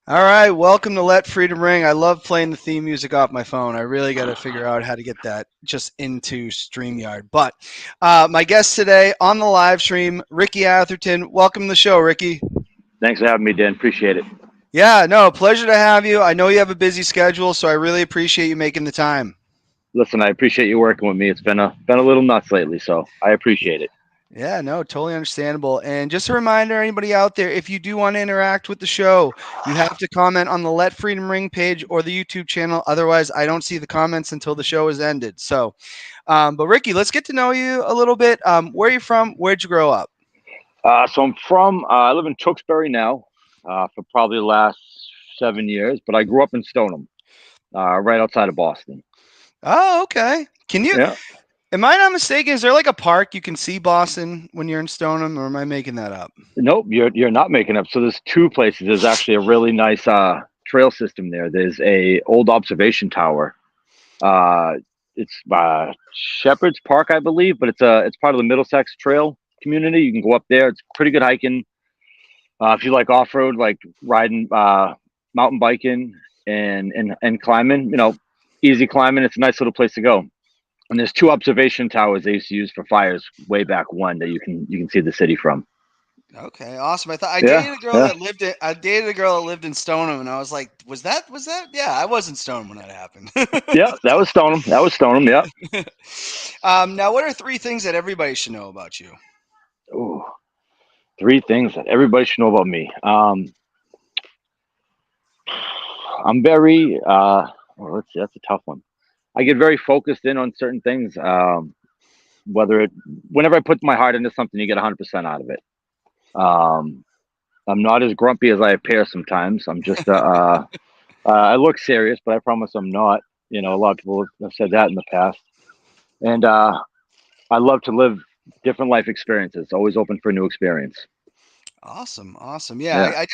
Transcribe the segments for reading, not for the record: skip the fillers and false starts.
All right, welcome to Let Freedom Ring. I love playing the theme music off my phone. I really got to figure out how to get that just into StreamYard. But my guest today on the live stream, Ricky Atherton. Welcome to the show, Ricky. Thanks for having me, Dan. Appreciate it. Yeah, no, pleasure to have you. I know you have a busy schedule, so I really appreciate you making the time. Listen, I appreciate you working with me. It's been a little nuts lately, so I appreciate it. Yeah, no, totally understandable. And just a reminder, anybody out there, if you do want to interact with the show, you have to comment on the Let Freedom Ring page or the YouTube channel. Otherwise, I don't see the comments until the show is ended. So, but Ricky, let's get to know you a little bit. Where are you from? Where'd you grow up? So I live in Tewksbury now for probably the last 7 years, but I grew up in Stoneham, right outside of Boston. Oh, okay. Can you? Yeah. Am I not mistaken? Is there like a park you can see Boston when you're in Stoneham, or am I making that up? Nope, you're not making up. So there's two places. There's actually a really nice trail system there. There's a old observation tower. Uh, it's Shepherd's Park, I believe, but it's part of the Middlesex Trail community. You can go up there. It's pretty good hiking. If you like off road, like riding, mountain biking, and climbing, easy climbing. It's a nice little place to go. And there's two observation towers they used to use for fires way back when that you can see the city from. Okay, awesome. I thought Yeah, yeah, I dated a girl that lived in Stoneham, and I was like, was that? Yeah, I was in Stoneham when that happened. yeah. That was Stoneham. That was Stoneham. Yeah. Now, what are three things that everybody should know about you? Ooh, three things that everybody should know about me. I'm very. Let's see. That's a tough one. I get very focused in on certain things. Whether it, whenever I put my heart into something, you get 100% out of it. Um, I'm not as grumpy as I appear sometimes. I'm just I look serious, but I promise I'm not. A lot of people have said that in the past. And I love to live different life experiences. Always open for a new experience. Awesome, awesome. Yeah, Yeah,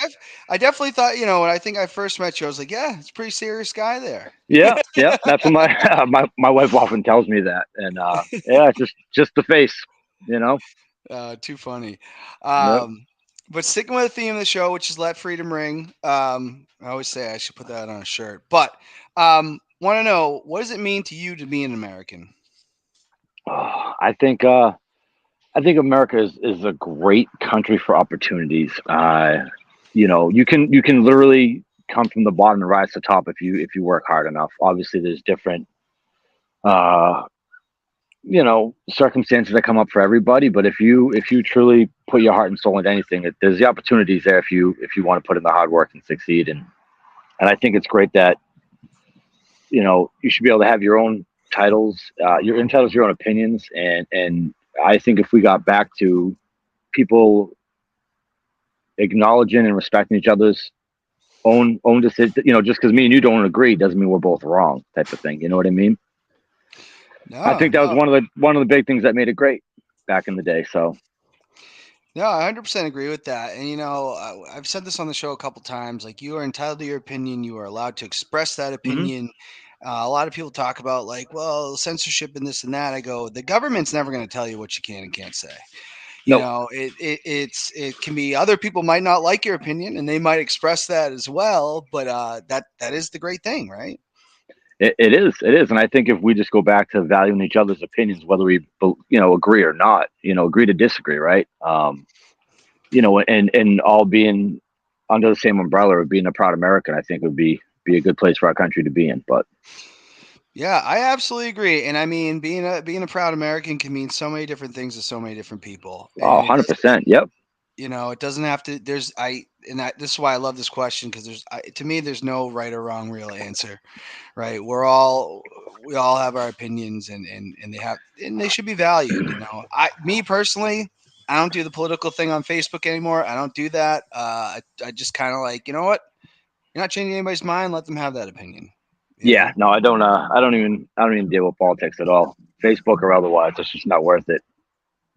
I definitely thought, when I think I first met you, I was like, yeah, it's a pretty serious guy there. yeah, yeah. That's what my my wife often tells me that. And yeah, it's just the face. You know. Too funny. Yep. Um, but sticking with the theme of the show, which is Let Freedom Ring. I always say I should put that on a shirt. But want to know, what does it mean to you to be an American? Oh, I think America is a great country for opportunities. You can literally come from the bottom and rise to the top if you work hard enough. Obviously, there's different uh, circumstances that come up for everybody. But if you truly put your heart and soul into anything, there's the opportunities there if you want to put in the hard work and succeed. And I think it's great that you should be able to have your own titles, your entitled to your own opinions, and I think if we got back to people acknowledging and respecting each other's own decision, just because me and you don't agree doesn't mean we're both wrong, type of thing. You know what I mean? I No, think that was no, one of the big things that made it great back in the day. So, no. I 100% agree with that. And I've said this on the show a couple times. Like, you are entitled to your opinion. You are allowed to express that hmm opinion. A lot of people talk about, like, well, censorship and this and that. I go, the government's never going to tell you what you can and can't say. no, It can be, other people might not like your opinion and they might express that as well, but that is the great thing, right? it is, and I think if we just go back to valuing each other's opinions, whether we agree or not, agree to disagree, right? And all being under the same umbrella of being a proud American, I think would be a good place for our country to be in. But Yeah, I absolutely agree. And I mean, being a proud American can mean so many different things to so many different people. oh, And 100%. Yep. it doesn't have to, this is why I love this question, because to me, there's no right or wrong real answer, right? We all have our opinions, and they should be valued. Me personally, I don't do the political thing on Facebook anymore. I don't do that. I just kind of like, you know what? You're not changing anybody's mind. Let them have that opinion. You Yeah. know? No, I don't. I don't even deal with politics at all, Facebook or otherwise. It's just not worth it.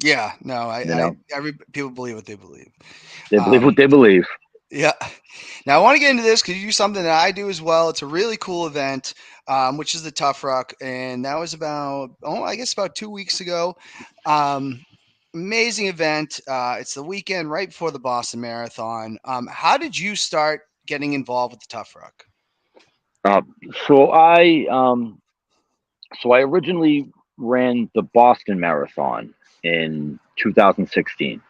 Yeah. No. You know, Every people believe what they believe. they believe Um, what they believe. yeah. Now I want to get into this because you do something that I do as well. It's a really cool event, which is the Tough Rock, and that was I guess about 2 weeks ago. Um, Amazing event. It's the weekend right before the Boston Marathon. How did you start getting involved with the Tough Ruck? Uh, so I so I originally ran the Boston Marathon in 2016,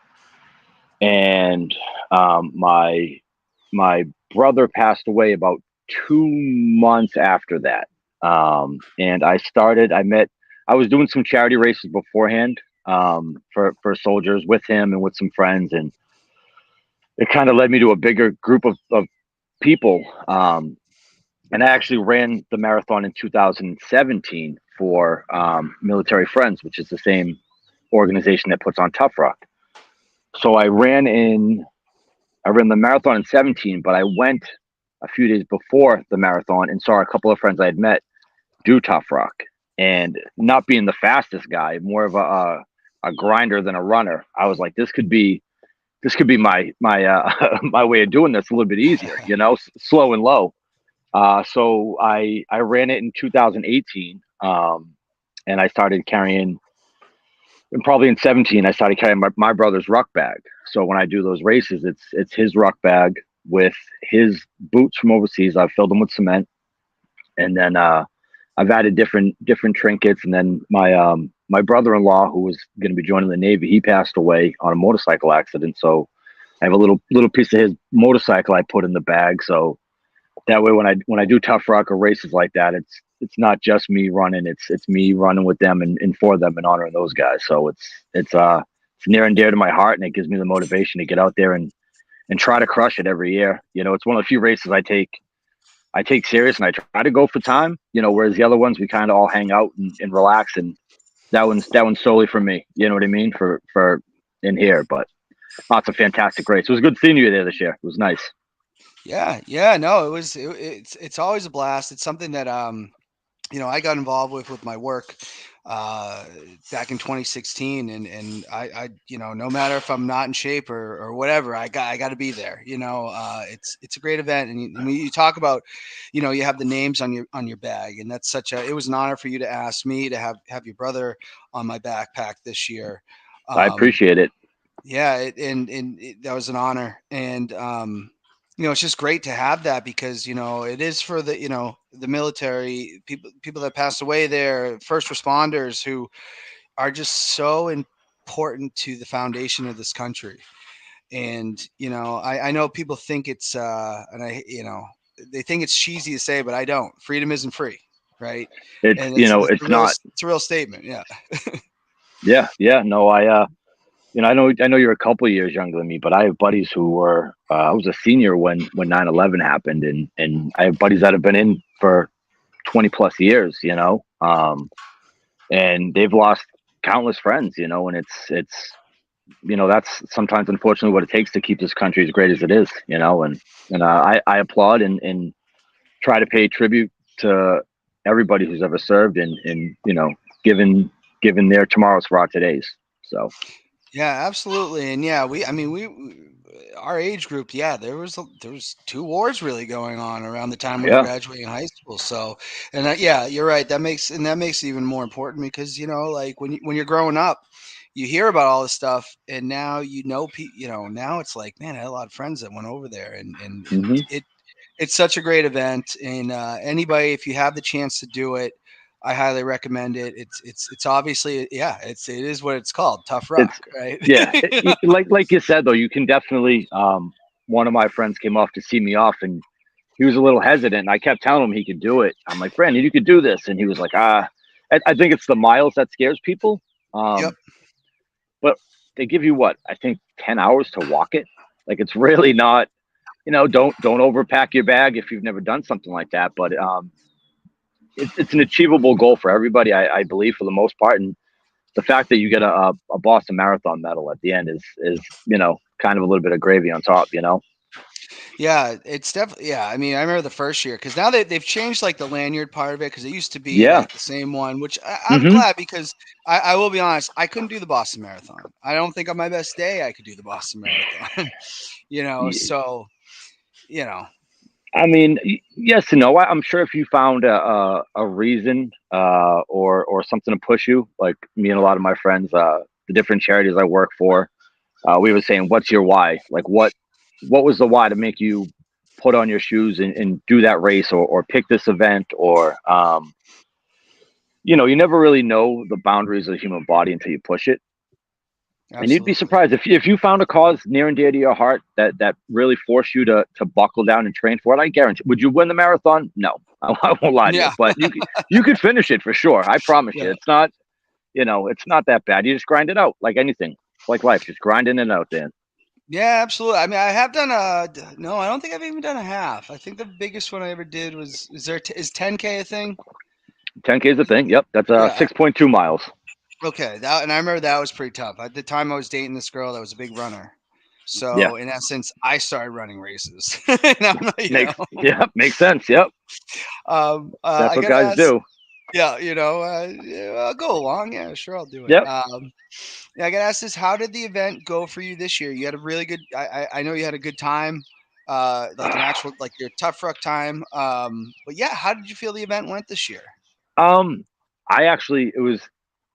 and my brother passed away about 2 months after that. And I was doing some charity races beforehand, for soldiers with him and with some friends, and it kind of led me to a bigger group of people. And I actually ran the marathon in 2017 for Military Friends, which is the same organization that puts on Tough Rock. So I ran the marathon in 17, but I went a few days before the marathon and saw a couple of friends I had met do Tough Rock. And not being the fastest guy, more of a grinder than a runner, I was like, this could be my my way of doing this a little bit easier, slow and low. So I ran it in 2018, and I started carrying, and probably in 17, I started carrying my brother's ruck bag. So when I do those races, it's his ruck bag with his boots from overseas. I've filled them with cement, and then I've added different trinkets. And then my brother-in-law, who was going to be joining the Navy, he passed away on a motorcycle accident. So I have a little piece of his motorcycle I put in the bag. So that way, when I do Tough Rock or races like that, it's not just me running. It's me running with them and for them and honoring those guys. So it's near and dear to my heart, and it gives me the motivation to get out there and try to crush it every year. It's one of the few races I take serious, and I try to go for time. Whereas the other ones we kind of all hang out and relax, and that one's solely for me. You know what I mean? For in here, but it's a fantastic race. It was good seeing you there this year. It was nice. Yeah, yeah, no, it's always a blast. It's something that I got involved with my work uh back in 2016, and no matter if I'm not in shape or whatever, I got to be there. It's a great event, and when you talk about, you have the names on your bag, and that's it was an honor for you to ask me to have your brother on my backpack this year. I um appreciate it. yeah, that was an honor, and it's just great to have that, because it is for the military people that passed away there, first responders who are just so important to the foundation of this country. And I know people think it's and I they think it's cheesy to say, but I don't. Freedom isn't free, right? It's And you it's know it's a it's real not. it's a real statement. Yeah. Yeah. No, I know you're a couple of years younger than me, but I have buddies who were. I was a senior when 9/11 happened, and I have buddies that have been in for 20 plus years. And they've lost countless friends. And that's sometimes unfortunately what it takes to keep this country as great as it is. And I applaud and try to pay tribute to everybody who's ever served, and given given their tomorrows for our todays. So Yeah, absolutely. And yeah, I mean, our age group, yeah, there was two wars really going on around the time we were yeah. graduating high school. So, and yeah, you're right. That makes it even more important, because like when you're growing up, you hear about all this stuff, and now now it's like, man, I had a lot of friends that went over there, and Hmm. it's such a great event. And anybody, if you have the chance to do it, I highly recommend it. It's obviously, yeah, it is what it's called, tough rock, It's right? yeah. Like you said though, you can definitely. One of my friends came off to see me off, and he was a little hesitant. And I kept telling him he could do it. I'm like, Brandon, you could do this, and he was like, ah. I think it's the miles that scares people. Yep. Um, but they give you what, I think 10 hours to walk it. Like it's really not. Don't overpack your bag if you've never done something like that. But it's an achievable goal for everybody, I believe, for the most part. And the fact that you get a Boston Marathon medal at the end is kind of a little bit of gravy on top. Yeah, it's definitely, yeah. I mean, I remember the first year, because now they've changed like the lanyard part of it, because it used to be Yeah. like the same one, which I'm Hmm. glad, because I will be honest, I couldn't do the Boston Marathon. I don't think on my best day I could do the Boston Marathon. So you know, I mean, yes and no. I'm sure if you found a reason or something to push you, like me and a lot of my friends, the different charities I work for, we were saying, "What's your why? Like what was the why to make you put on your shoes and do that race or pick this event or you never really know the boundaries of the human body until you push it. And you'd be Absolutely. surprised if you found a cause near and dear to your heart that really forced you to buckle down and train for it. I guarantee. Would you win the marathon? No, I won't lie to you. Yeah. But you could finish it for sure. I promise you. Yeah. It's not that bad. You just grind it out like anything, like life, just grinding it out. Dan. Yeah, absolutely. I mean, I have done no, I don't think I've even done a half. I think the biggest one I ever did was is 10K a thing? 10K is a thing. Yep, that's Yeah. 6.2 miles. Okay. And I remember that was pretty tough. At the time I was dating this girl that was a big runner. Yeah, So in essence, I started running races. And I'm not, makes sense. Yep, I that's what gotta guys ask. do. Yeah, yeah, I'll go along. Yeah, sure, I'll do it. Yep. Yeah, I gotta ask this: how did the event go for you this year? You had a really good. I know you had a good time, like an actual like your tough ruck time. But yeah, how did you feel the event went this year? Um, I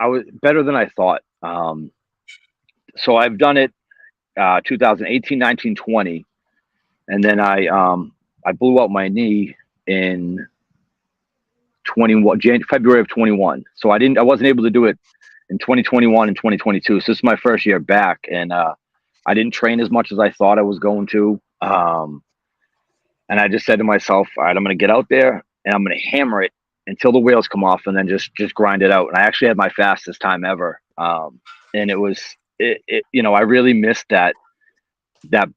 was better than I thought. So I've done it 2018, 19, 20, and then I blew out my knee in 21 February of 21. So I wasn't able to do it in 2021 and 2022. So this is my first year back, and I didn't train as much as I thought I was going to. And I just said to myself, all right, I'm going to get out there and I'm going to hammer it until the wheels come off, and then just grind it out. And I actually had my fastest time ever. And I really missed that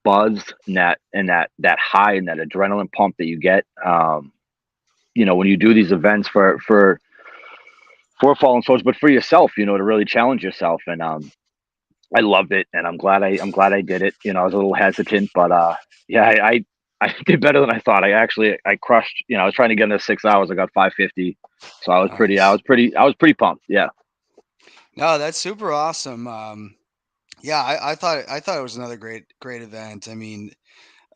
buzz and that high and that adrenaline pump that you get. When you do these events for fallen soldiers, but for yourself, to really challenge yourself. And I loved it, and I'm glad I did it. I was a little hesitant, but yeah, I did better than I thought. I crushed. I was trying to get into 6 hours. I got 5:50, so Nice. I was pretty pumped. Yeah, No, that's super awesome. Yeah, I thought it was another great event. I mean,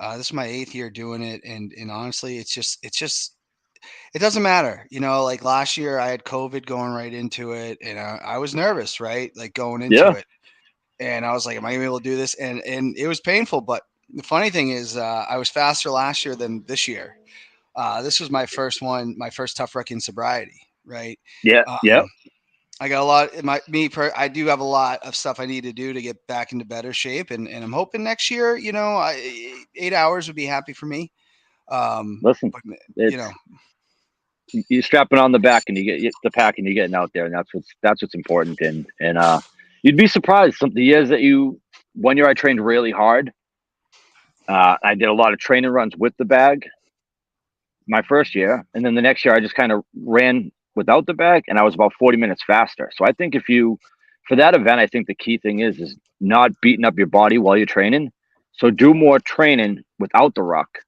this is my eighth year doing it, and honestly, it's just it doesn't matter. Like last year, I had COVID going right into it, and I was nervous, right? Like going into yeah, it. And I was like, "Am I gonna be able to do this?" And it was painful, but the funny thing is, I was faster last year than this year. This was my first one, my first tough wrecking sobriety, right? yeah, yeah. Um, I got a lot. I do have a lot of stuff I need to do to get back into better shape, and I'm hoping next year, 8 hours would be happy for me. Listen, But you it's know, you strapping on the back and you get the pack and you're getting out there, and that's what's important. And you'd be surprised some the years that you 1 year I trained really hard. I did a lot of training runs with the bag my first year, and then the next year I just kind of ran without the bag, and I was about 40 minutes faster. So I think if you for that event, I think the key thing is not beating up your body while you're training. So do more training without the ruck.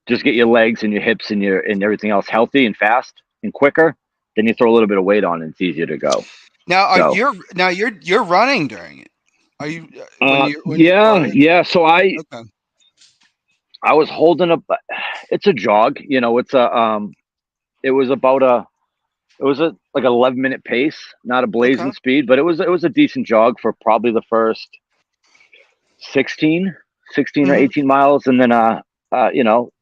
Just get your legs and your hips and everything else healthy and fast and quicker. Then you throw a little bit of weight on, and it's easier to go. So now you're running during it. Are you when you yeah, are? yeah. So Okay, I was holding up. It's a jog. It was about it was a like an 11-minute pace, not a okay, blazing speed, but it was a decent jog for probably the first 16, 16 or hmm 18 miles, and then the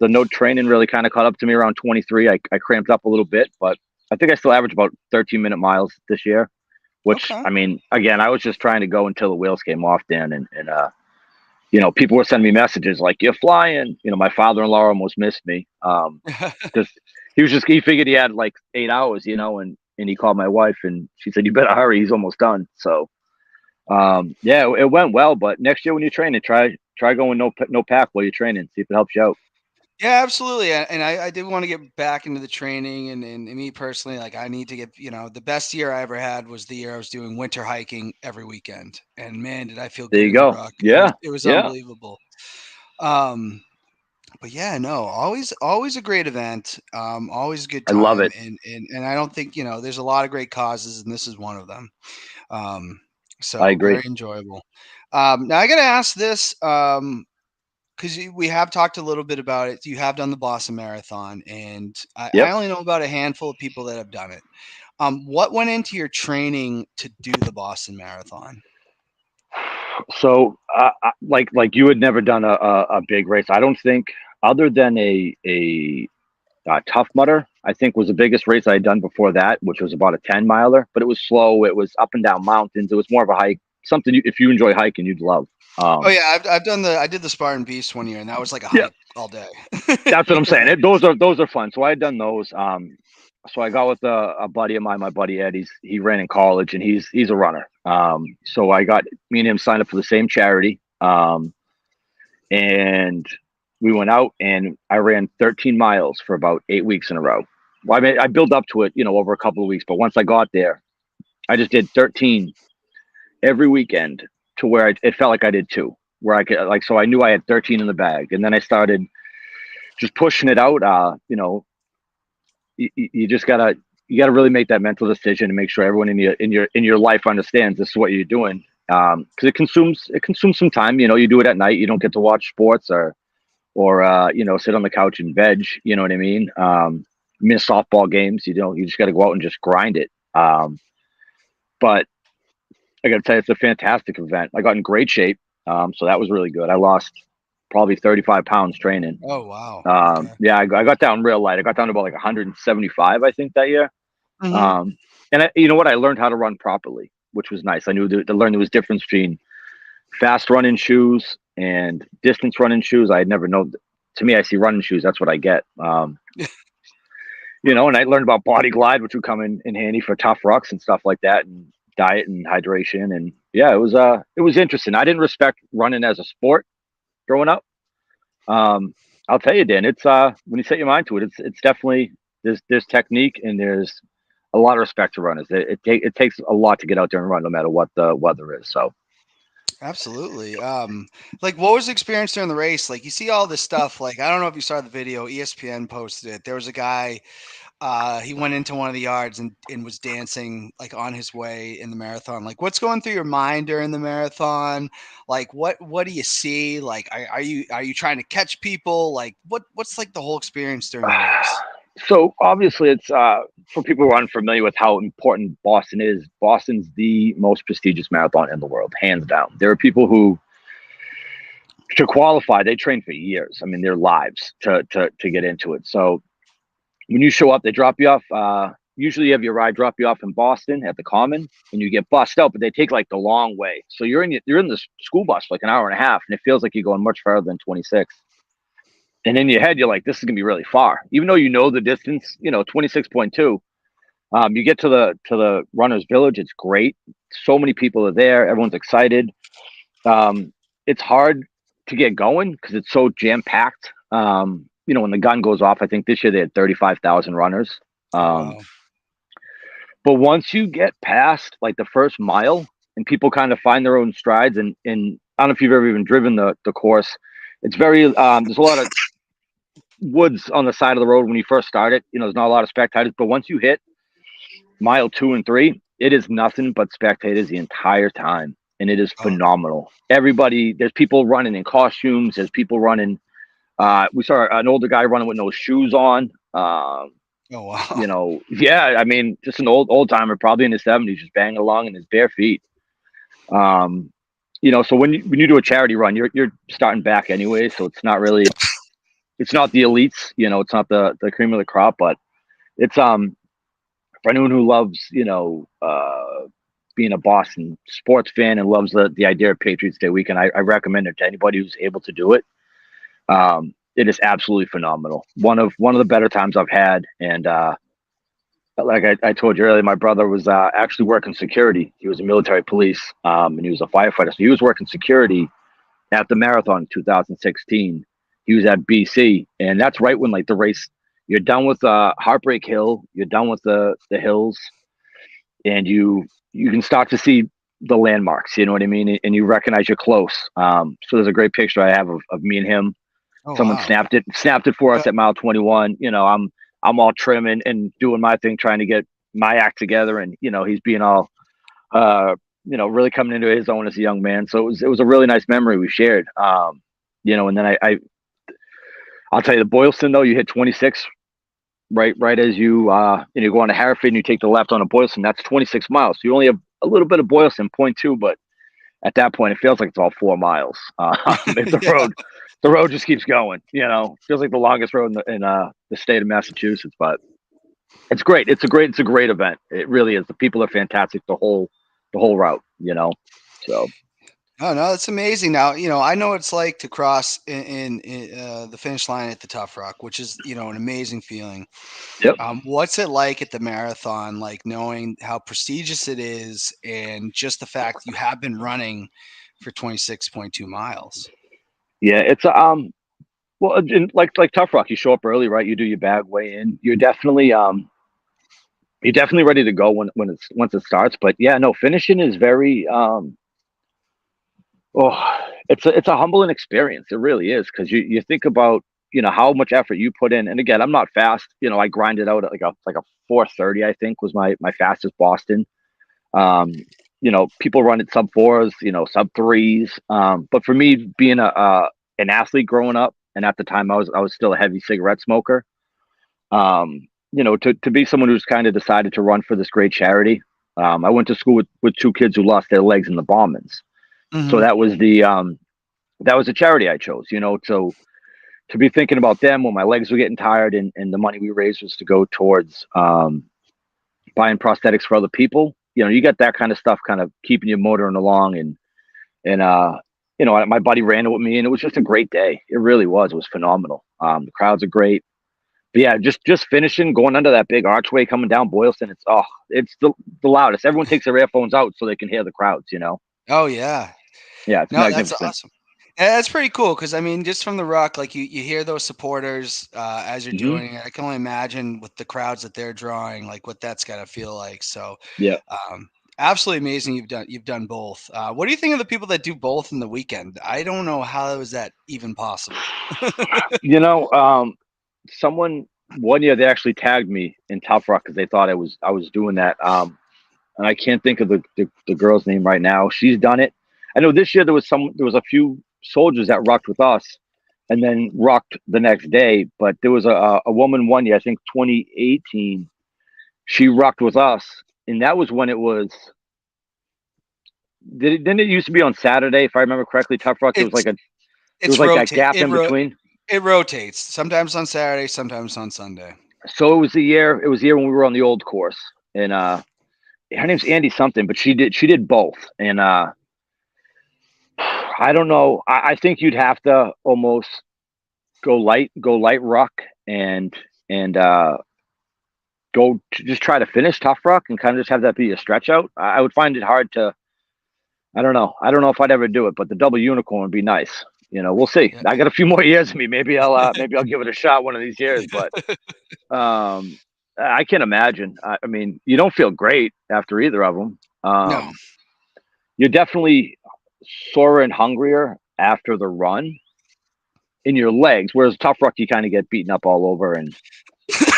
no training really kind of caught up to me around 23. I cramped up a little bit, but I think I still averaged about 13-minute miles this year. Which okay. I mean, again, I was just trying to go until the wheels came off, Dan, and people were sending me messages like "You're flying." My father-in-law almost missed me because he figured he had like 8 hours, and he called my wife and she said, "You better hurry. He's almost done." So yeah, it went well. But next year when you're training, try going no pack while you're training. See if it helps you out. Yeah, absolutely. And I did want to get back into the training and me personally, like I need to get, the best year I ever had was the year I was doing winter hiking every weekend. And man, did I feel There good you in the go. ruck. It was Yeah, it was yeah. unbelievable. Um, but yeah, no, always a great event. Always a good I love time. it. And I don't think, there's a lot of great causes and this is one of them. Um, I so very agree. enjoyable. Now I got to ask this. Because we have talked a little bit about it. You have done the Boston Marathon, and I Yep. only know about a handful of people that have done it. What went into your training to do the Boston Marathon? So, like you had never done a big race. I don't think. other than a Tough Mudder, I think was the biggest race I had done before that, which was about a 10 miler, but it was slow. It was up and down mountains. It was more of a hike, something if you enjoy hiking, you'd love. Oh yeah, I've done I did the Spartan Beast one year, and that was like a Yeah, hike all day. that's what I'm saying. Yeah. Those are fun. So I had done those. So I got with a buddy of mine, my buddy Ed. He ran in college, and he's a runner. So I got me and him signed up for the same charity. And we went out, and I ran 13 miles for about 8 weeks in a row. Well, I mean, I built up to it, over a couple of weeks, but once I got there, I just did 13 every weekend to where it felt like I did two, where I could so I knew I had 13 in the bag, and then I started just pushing it out. You just gotta really make that mental decision and make sure everyone in your life understands this is what you're doing. Because it consumes some time. You do it at night. You don't get to watch sports or sit on the couch and veg. You know what I mean? Miss softball games. You just got to go out and just grind it. But I got to tell you, it's a fantastic event. I got in great shape, so that was really good. I lost probably 35 pounds training. Oh wow. Okay. Yeah, I got down real light. I got down to about like 175, I think, that year. Hmm. And you know what? I learned how to run properly, which was nice. I knew to learn there was difference between fast running shoes and distance running shoes. I had never known. To me, I see running shoes. That's what I get. And I learned about body glide, which would come in handy for tough rucks and stuff like that, and diet and hydration. And yeah, it was interesting. I didn't respect running as a sport growing up. I'll tell you, Dan, it's when you set your mind to it, it's definitely there's technique and there's a lot of respect to runners. It takes a lot to get out there and run, no matter what the weather is. So Absolutely. Like what was the experience during the race? Like you see all this stuff. Like I don't know if you saw the video. ESPN posted it. There was a guy. He went into one of the yards and was dancing like on his way in the marathon. Like what's going through your mind during the marathon? Like what do you see? Like are you trying to catch people? Like what's like the whole experience during the race? So obviously, it's for people who are unfamiliar with how important Boston is. Boston's the most prestigious marathon in the world, hands down. There are people who, to qualify, they train for years. I mean, their lives to get into it. So when you show up, they drop you off. Usually, you have your ride drop you off in Boston at the Common, and you get bussed out. But they take like the long way. So you're in the school bus for like an hour and a half, and it feels like you're going much farther than 26. And in your head, you're like, this is gonna be really far, even though you know the distance. 26.2. You get to the runners village. It's great. So many people are there. Everyone's excited. It's hard to get going because it's so jam packed. When the gun goes off, I think this year they had 35,000 runners. Oh Um, wow. but once you get past like the first mile and people kind of find their own strides, and I don't know if you've ever even driven the course. It's very there's a lot of woods on the side of the road when you first start it. There's not a lot of spectators, but once you hit mile 2 and 3, it is nothing but spectators the entire time, and it is Oh, phenomenal. Everybody, there's people running in costumes. There's people running. We saw an older guy running with no shoes on. oh wow. Yeah, I mean, just an old timer, probably in his 70s, just banging along in his bare feet. So when you do a charity run, you're starting back anyway, so it's not the elites. It's not the cream of the crop, but it's for anyone who loves being a Boston sports fan and loves the idea of Patriots Day weekend. I recommend it to anybody who's able to do it. It is absolutely phenomenal. One of the better times I've had. And like I told you earlier, my brother was actually working security. He was a military police, and he was a firefighter. So he was working security at the marathon in 2016. He was at BC, and that's right when like the race. You're done with Heartbreak Hill. You're done with the hills, and you can start to see the landmarks. You know what I mean? And you recognize you're close. So there's a great picture I have of me and him. Oh Someone wow. snapped it for Uh, us at mile 21. I'm all trim and doing my thing, trying to get my act together, and he's being all really coming into his own as a young man. So it was a really nice memory we shared. And then I'll tell you, the Boylston, though, you hit 26 right as you go on to Hereford and you take the left on a Boylston. That's 26 miles. So you only have a little bit of Boylston, point two, but at that point, it feels like it's all 4 miles. If Yeah. the road just keeps going, feels like the longest road in the state of Massachusetts. But it's great. It's a great event. It really is. The people are fantastic. The whole route. So Oh no, that's amazing. Now, I know what it's like to cross in the finish line at the Tough Rock, which is, an amazing feeling. yep. What's it like at the marathon, like knowing how prestigious it is and just the fact you have been running for 26.2 miles? Yeah, it's well, like Tough Rock, you show up early, right? You do your bag weigh in. You're definitely ready to go when once it starts. But yeah, no, finishing is very oh, it's a humbling experience. It really is, because you think about how much effort you put in. And again, I'm not fast. I grinded out at like a 4:30. I think was my fastest Boston. People run at sub fours, sub threes. But for me, being an athlete growing up, and at the time I was still a heavy cigarette smoker. To be someone who's kind of decided to run for this great charity. I went to school with two kids who lost their legs in the bombings, so Hmm. that was the charity I chose. So to be thinking about them when my legs were getting tired, and the money we raised was to go towards buying prosthetics for other people. You get that kind of stuff kind of keeping you motoring along, and my buddy ran it with me, and it was just a great day. It really was. It was phenomenal. The crowds are great. But yeah, just finishing, going under that big archway coming down Boylston. It's the loudest. Everyone takes their earphones out so they can hear the crowds. Oh yeah. Yeah, it's No, that's magnificent. awesome. Yeah, that's pretty cool because I mean, just from the Rock, like you hear those supporters as you're Hmm. doing it. I can only imagine with the crowds that they're drawing, like what that's got to feel like. So, Yeah. um, absolutely amazing. You've done both. What do you think of the people that do both in the weekend? I don't know how is that even possible. You know, someone one year they actually tagged me in Tough Rock because they thought I was doing that. And I can't think of the girl's name right now. She's done it. I know this year there was a few soldiers that rocked with us, and then rocked the next day. But there was a woman one year, I think 2018. She rocked with us, and that was when it was. Didn't it used to be on Saturday, if I remember correctly? Tough Rock. There was It's like there was it's like that rotate gap it in between. it rotates. Sometimes on Saturday, sometimes on Sunday. So it was the year when we were on the old course, and her name's Andy something, but she did both, and I don't know. I think you'd have to almost go light rock, and just try to finish tough rock, and kind of just have that be a stretch out. I would find it hard to. I don't know. I don't know if I'd ever do it, but the double unicorn would be nice. We'll see. Yeah. I got a few more years in me. Maybe I'll give it a shot one of these years. But um, I can't imagine. I mean, you don't feel great after either of them. No. You're definitely sore and hungrier after the run in your legs, whereas tough ruck you kind of get beaten up all over, and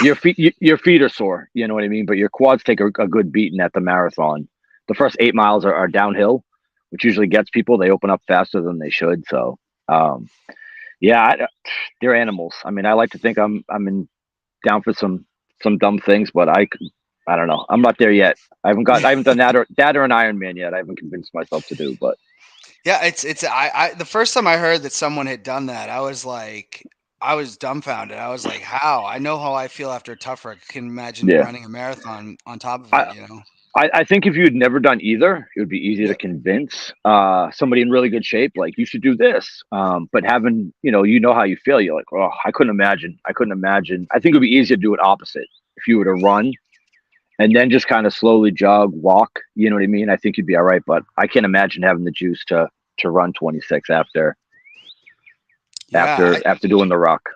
your feet are sore. You know what I mean? But your quads take a good beating at the marathon. The first 8 miles are downhill, which usually gets people. They open up faster than they should. So, um, yeah, they're animals. I mean, I like to think down for some dumb things, but I don't know. I'm not there yet. I haven't done that or an Ironman yet. I haven't convinced myself to do, but Yeah, it's the first time I heard that someone had done that, I was dumbfounded. I was like, "How?" I know how I feel after a tough run. I can imagine yeah. running a marathon on top of I, it. I think if you had never done either, it would be easy to Yeah. convince somebody in really good shape, like you should do this. But having, how you feel, you're like, oh, I couldn't imagine. I couldn't imagine. I think it would be easier to do it opposite. If you were to run and then just kind of slowly jog, walk, you know what I mean? I think you'd be all right. But I can't imagine having the juice to run 26 after Yeah, after after doing the rock.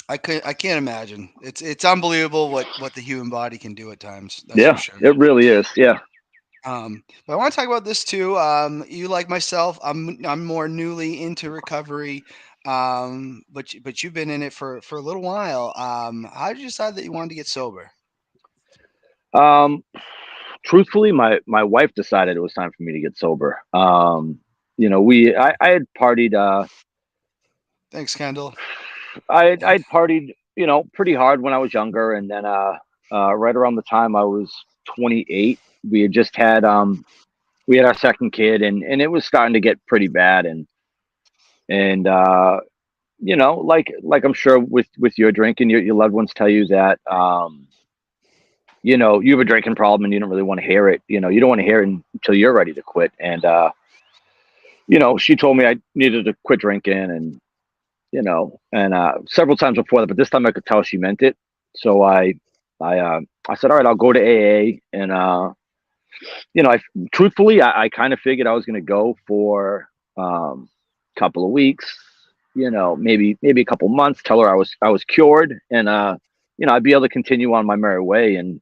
I can't imagine. It's unbelievable what the human body can do at times. That's for Yeah, sure. it really is. Yeah. But I want to talk about this too. You like myself, I'm more newly into recovery. But you've been in it for a little while. How did you decide that you wanted to get sober? Um, Truthfully, my wife decided it was time for me to get sober. I had partied. Thanks, Kendall. I'd partied, pretty hard when I was younger, and then right around the time I was 28, we had just had we had our second kid, and it was starting to get pretty bad, and like I'm sure with your drinking, your loved ones tell you that you have a drinking problem and you don't really want to hear it. You don't want to hear it until you're ready to quit. And she told me I needed to quit drinking, and several times before that, but this time I could tell she meant it. So I said, all right, I'll go to AA, and I truthfully, I kind of figured I was going to go for a couple of weeks, maybe a couple months, tell her I was cured, and I'd be able to continue on my merry way. And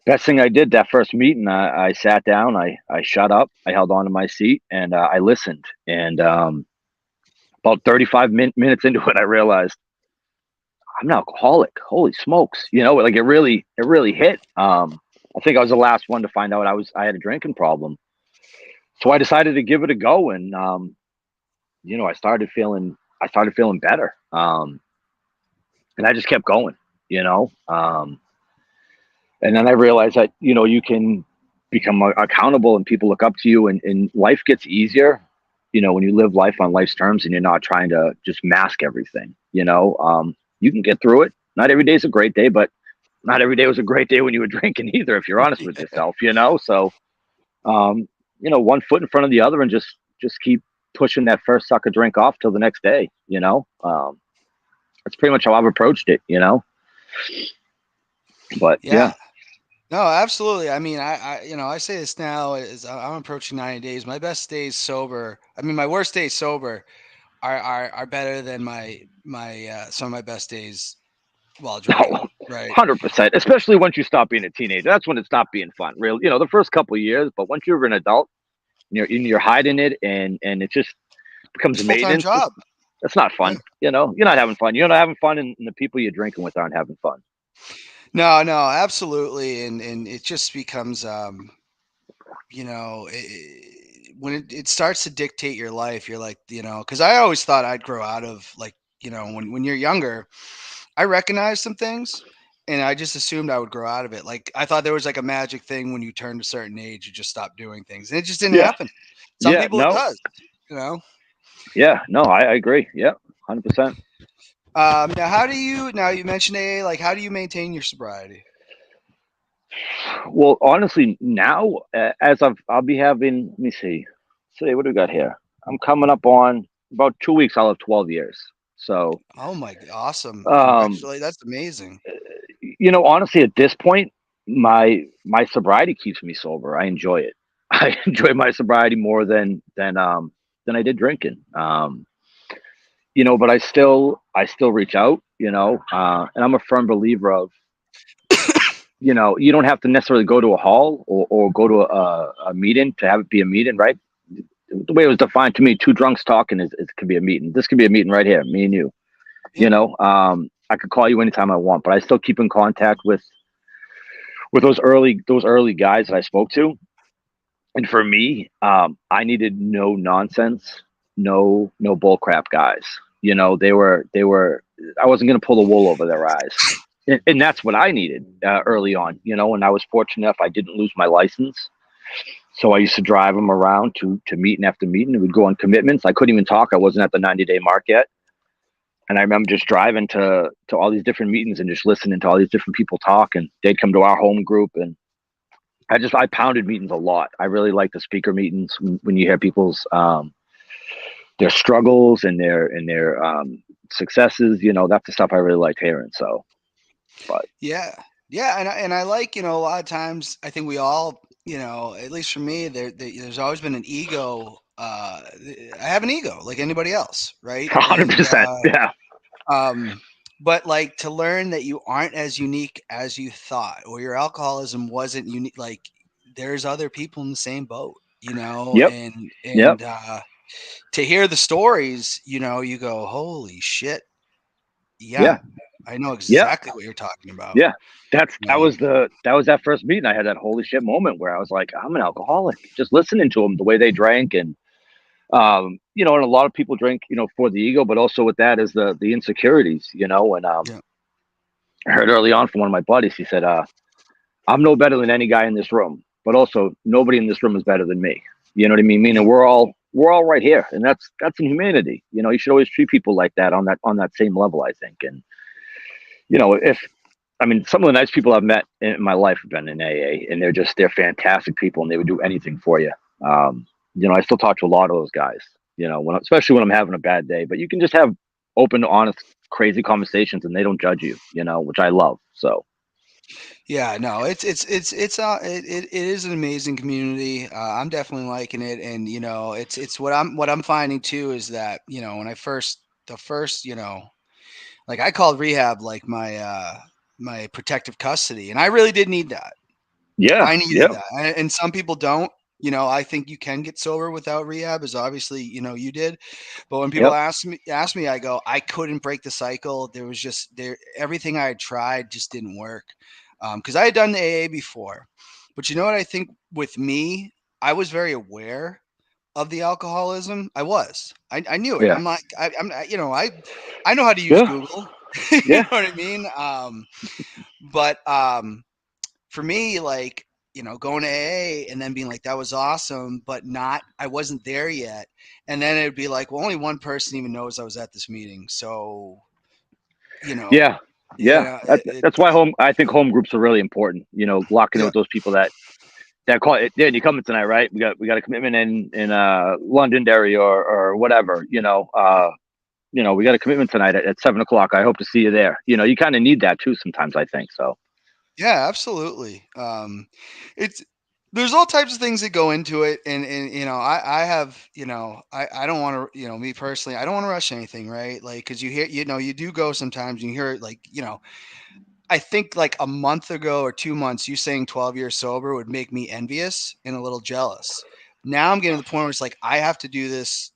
best thing I did that first meeting, I sat down, I shut up, I held on to my seat, and I listened. And about 35 minutes into it, I realized I'm an alcoholic. Holy smokes! Like it really hit. I think I was the last one to find out I had a drinking problem. So I decided to give it a go, and I started feeling better, and I just kept going. You know, and then I realized that you can become accountable, and people look up to you, and life gets easier. When you live life on life's terms, and you're not trying to just mask everything. You can get through it. Not every day is a great day, but not every day was a great day when you were drinking either. If you're honest with yourself, so um, one foot in front of the other, and just keep pushing that first sucker drink off till the next day. That's pretty much how I've approached it. But yeah. Yeah. No, absolutely. I mean, I say this now is I'm approaching 90 days. My best days sober. I mean, my worst days sober are better than my some of my best days while drinking. Oh, Right. 100%. Especially once you stop being a teenager, that's when it stopped being fun. Real, the first couple of years, but once you're an adult, you're hiding it, and it just becomes It's a full time maintenance. job. That's not Yeah. fun. You're not having fun. You're not having fun, and the people you're drinking with aren't having fun. No, no, absolutely, and it just becomes when it starts to dictate your life, you're like, because I always thought I'd grow out of like, when you're younger, I recognized some things and I just assumed I would grow out of it. Like I thought there was like a magic thing when you turned a certain age, you just stop doing things. And it just didn't Yeah. happen. Some Yeah. people it No. does, you know. Yeah. No. I agree. Yeah. 100%. Now how do you now you mentioned AA, like how do you maintain your sobriety? Well, honestly, now as I'll be having. Let me see. Say, what do we got here? I'm coming up on about 2 weeks. I'll have 12 years. So, Oh my awesome. um, Congratulations. That's amazing. honestly, at this point, my sobriety keeps me sober. I enjoy it. I enjoy my sobriety more than I did drinking. But I still reach out. And I'm a firm believer of you don't have to necessarily go to a hall or go to a meeting to have it be a meeting, right? The way it was defined to me, two drunks talking is could be a meeting. This could be a meeting right here, me and you. Yeah. I could call you anytime I want, but I still keep in contact with those early guys that I spoke to. And for me, I needed no nonsense, no bull crap guys. They were. I wasn't going to pull the wool over their eyes, and that's what I needed early on. And I was fortunate enough I didn't lose my license, so I used to drive them around to meeting after meeting. And we'd go on commitments. I couldn't even talk. I wasn't at the 90-day mark yet. And I remember just driving to all these different meetings and just listening to all these different people talk. And they'd come to our home group, and I pounded meetings a lot. I really like the speaker meetings when you hear people's their struggles and their successes. That's the stuff I really liked hearing. So, but Yeah. Yeah, and I like, a lot of times I think we all, at least for me, there's always been an ego. I have an ego like anybody else, right? 100%. Yeah. Um, but like to learn that you aren't as unique as you thought, or your alcoholism wasn't unique. Like there's other people in the same boat, Yep. and Yep. to hear the stories, you go, holy shit, yeah, Yeah. I know Yeah. exactly what you're talking about. Yeah. That's You that know? was the that was that first meeting. I had that holy shit moment where I was like, I'm an alcoholic. Just listening to them, the way they drank, and a lot of people drink, for the ego, but also with that is the insecurities, and Yeah. I heard early on from one of my buddies, he said, I'm no better than any guy in this room. but also nobody in this room is better than me. You know what I mean? Meaning Mhm. we're all right here, and that's in humanity. You know, you should always treat people like that on that same level. I think, and if I mean, some of the nice people I've met in my life have been in AA, and they're fantastic people, and they would do anything for you. Um, I still talk to a lot of those guys. Especially when I'm having a bad day, but you can just have open, honest, crazy conversations, and they don't judge you. Which I love. So Yeah, no, it is an amazing community. I'm definitely liking it, and it's what I'm finding too is that when I first the first like I called rehab like my protective custody, and I really did need that. yeah, I needed yeah, that, and some people don't. I think you can get sober without rehab, as obviously you did. But when people yep, ask me, I go, I couldn't break the cycle. There was just everything I had tried just didn't work because I had done the AA before. But you know what I think with me, I was very aware of the alcoholism. I knew it. yeah, I'm like, I know how to use yeah, Google. You know yeah, what I mean? But for me, like, going to AA and then being like, that was awesome, but I wasn't there yet. And then it'd be like, well, only one person even knows I was at this meeting. So, you know, yeah, yeah. yeah, That's why I think home groups are really important. Locking in yeah, with those people that call it. Dan, you coming tonight, right? We got a commitment in Londonderry or whatever. We got a commitment tonight at 7 o'clock. I hope to see you there. You kind of need that too sometimes. I think so. yeah, absolutely. It's, there's all types of things that go into it. And I have, I don't want to, me personally, I don't want to rush anything, right? Like, cause you hear, you do go sometimes and you hear like, I think like a month ago or 2 months, you saying 12 years sober would make me envious and a little jealous. Now I'm getting to the point where it's like, I have to do this.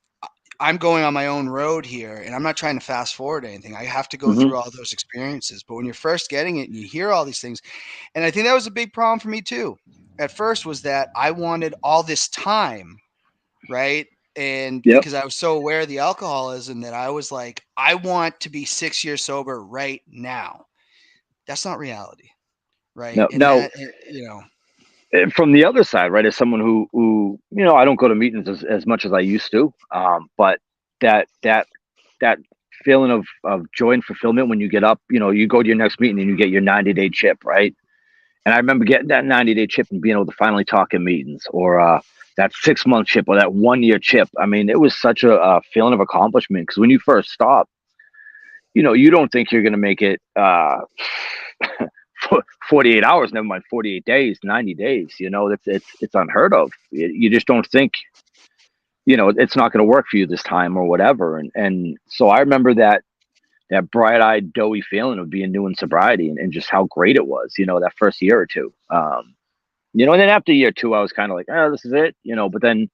I'm going on my own road here and I'm not trying to fast forward anything. I have to go Hmm. through all those experiences. But when you're first getting it and you hear all these things, and I think that was a big problem for me too. At first was that I wanted all this time, right? And Yep. because I was so aware of the alcoholism that I was like, I want to be 6 years sober right now. That's not reality, right? No. And Now, that. from the other side, right, as someone who I don't go to meetings as much as I used to, but that feeling of joy and fulfillment when you get up, you go to your next meeting and you get your 90-day chip, right? And I remember getting that 90-day chip and being able to finally talk in meetings, or that 6 month chip, or that 1 year chip. I mean, it was such a feeling of accomplishment because when you first stop, you don't think you're going to make it 48 hours, never mind 48 days, 90 days. It's unheard of. You just don't think, it's not going to work for you this time or whatever. And so I remember that bright eyed, doughy feeling of being new in sobriety, and just how great it was, that first year or two. And then after year two, I was kind of like, oh, this is it, but then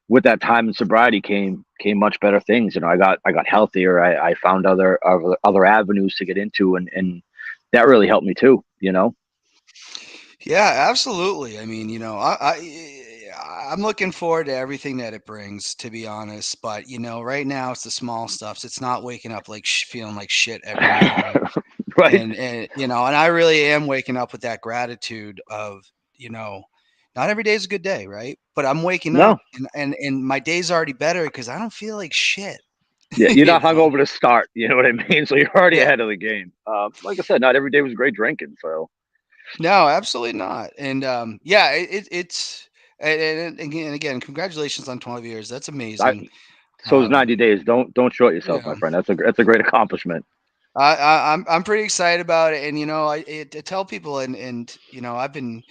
with that time in sobriety came much better things. I got healthier. I found other avenues to get into, and that really helped me too. Yeah, absolutely. I mean, I'm looking forward to everything that it brings, to be honest. But right now it's the small stuffs. It's not waking up like feeling like shit every morning, Right? and I really am waking up with that gratitude of you know, not every day is a good day, right? But I'm waking up, No. and my day's already better because I don't feel like shit. Yeah, you're you not know. hungover to start. You know what I mean? So you're already Yeah. ahead of the game. Like I said, not every day was great drinking. So No, absolutely not. And yeah, it's and again, congratulations on 12 years. That's I amazing. so it's Um, 90 days. Don't short yourself, yeah, my friend. That's a great accomplishment. I'm pretty excited about it. And I tell people, and I've been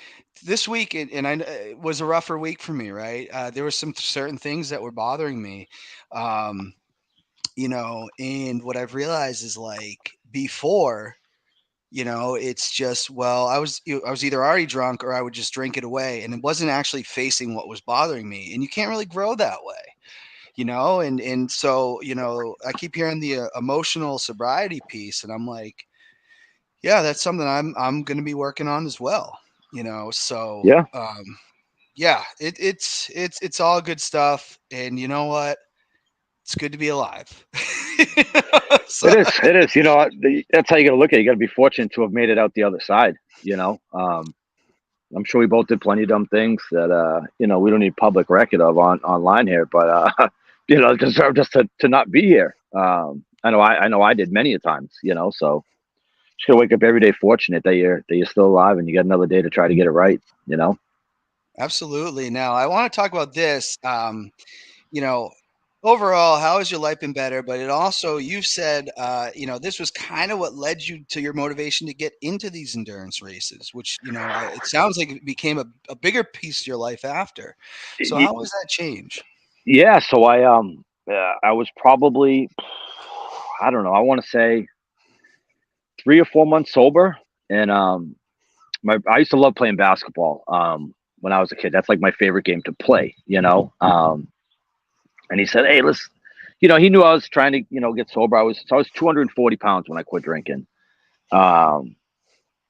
this week, and it was a rougher week for me. Right, there were some certain things that were bothering me. Um, and what I've realized is like before. It's just, well, I was either already drunk or I would just drink it away, and it wasn't actually facing what was bothering me. And you can't really grow that way, and so I keep hearing the emotional sobriety piece, and I'm like, yeah, that's something I'm going to be working on as well. So Yeah, yeah, it's all good stuff, and you know what? It's good to be alive. So it is. It is. That's how you got to look at it. You got to be fortunate to have made it out the other side. I'm sure we both did plenty of dumb things that we don't need public record of on online here, but just to not be here. I know I did many a times, so just gotta wake up every day fortunate that you're still alive and you got another day to try to get it right, you know. Absolutely. Now, I want to talk about this. You know, overall, how has your life been better? But it also, you said, this was kind of what led you to your motivation to get into these endurance races, which, it sounds like it became a bigger piece of your life after. So, Y- how was that change? Yeah, so I was probably, I don't know, I want to say 3 or 4 months sober, and my I used to love playing basketball when I was a kid. That's like my favorite game to play, and he said, "Hey, let's," he knew I was trying to, get sober. I was 240 pounds when I quit drinking. Um,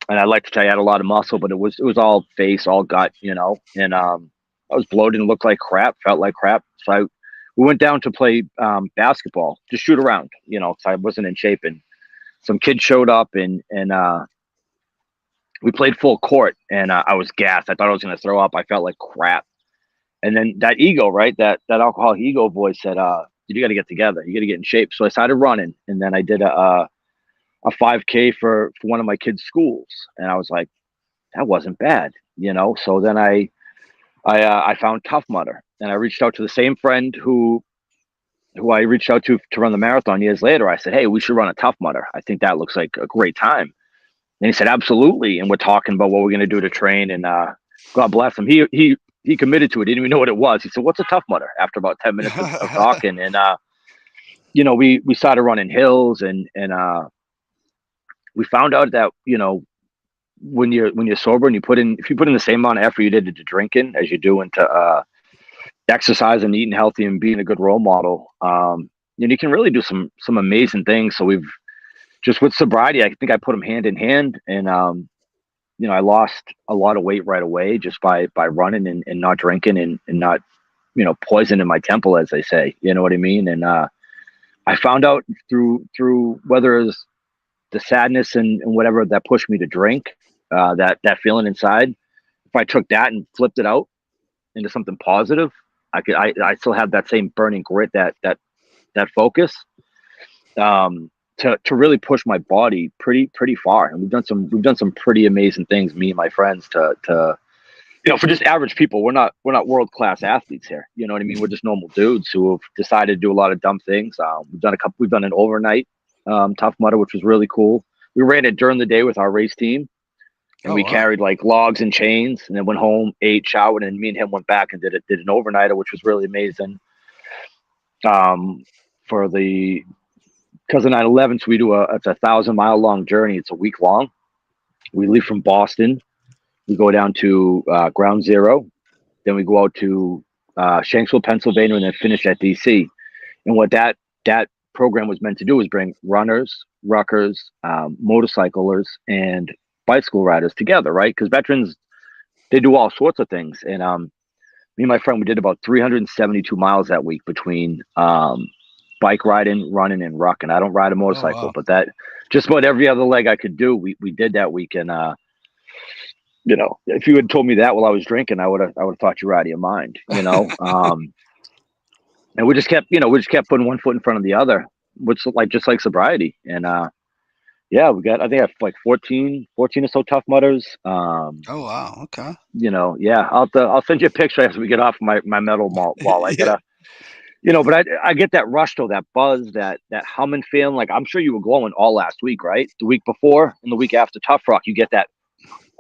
and I like to tell you I had a lot of muscle, but it was all face, all gut, and I was bloated and looked like crap, felt like crap. So we went down to play basketball, to shoot around, because I wasn't in shape, and some kids showed up, and we played full court, and I was gassed. I thought I was going to throw up. I felt like crap. And then that ego, right? That alcoholic ego voice said, "You got to get together. You got to get in shape." So I started running, and then I did a 5K for one of my kids' schools, and I was like, that wasn't bad. So then I found Tough Mudder, and I reached out to the same friend who I reached out to run the marathon years later. I said, "Hey, we should run a Tough Mudder. I think that looks like a great time." And he said, "Absolutely." And we're talking about what we're going to do to train. And God bless him. He committed to it. He didn't even know what it was. He said, "What's a Tough Mudder?" After about 10 minutes of talking, and we started running hills, and we found out that when you're sober and if you put in the same amount of effort you did into drinking as you do into exercise and eating healthy and being a good role model, you can really do some amazing things. So we've just with sobriety, I think I put them hand in hand, and I lost a lot of weight right away just by running and not drinking and not poisoning my temple, as they say. You know what I mean? And I found out through whether it was the sadness and whatever that pushed me to drink, that feeling inside. If I took that and flipped it out into something positive, I still have that same burning grit, that focus, to really push my body pretty far. And we've done some pretty amazing things, me and my friends, to for just average people. We're not world class athletes here. You know what I mean? We're just normal dudes who have decided to do a lot of dumb things. We've done an overnight Tough Mudder, which was really cool. We ran it during the day with our race team, and Oh, we wow. carried like logs and chains, and then went home, ate, showered, and me and him went back and did an overnighter, which was really amazing. For the because of 9/11, so we do it's a 1,000 mile long journey. It's a week long. We leave from Boston. We go down to Ground Zero. Then we go out to Shanksville, Pennsylvania, and then finish at DC. And what that program was meant to do was bring runners, ruckers, motorcyclers, and bicycle riders together, right? Because veterans, they do all sorts of things. And me and my friend, we did about 372 miles that week between bike riding, running, and rucking. I don't ride a Oh, motorcycle, wow. but that just about every other leg I could do, we did that week. And if you had told me that while I was drinking, I would have thought you were out of your mind. And we just kept putting one foot in front of the other, which like just like sobriety. And yeah, I think I have like 14 or so Tough Mudders. Oh, wow. Okay. Yeah, I'll send you a picture after we get off my metal wall. I Yeah. gotta, but I get that rush though, that buzz, that humming feeling. Like I'm sure you were glowing all last week, right? The week before and the week after Tough Rock, you get that,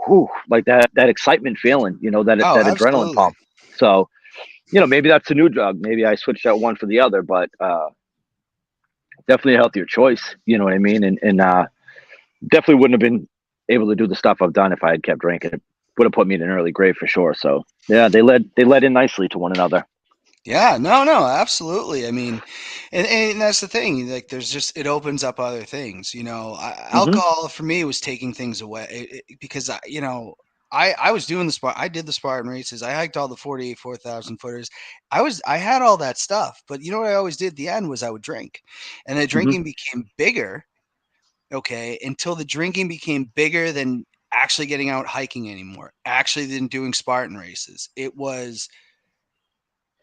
whew, like that excitement feeling, Oh, that adrenaline absolutely. pump. So maybe that's a new drug. Maybe I switched out one for the other, but definitely a healthier choice. You know what I mean? And definitely wouldn't have been able to do the stuff I've done if I had kept drinking. It would have put me in an early grave for sure. So yeah, they led in nicely to one another. Yeah, no, no, absolutely. I mean, and that's the thing. Like, there's just it opens up other things. Hmm. Alcohol for me was taking things away because I was doing the sport. I did the Spartan races. I hiked all the 4,000 footers. I had all that stuff. But you know what I always did at the end was I would drink, and the Hmm. drinking became bigger. Okay, until the drinking became bigger than actually getting out hiking anymore, actually then doing Spartan races. It was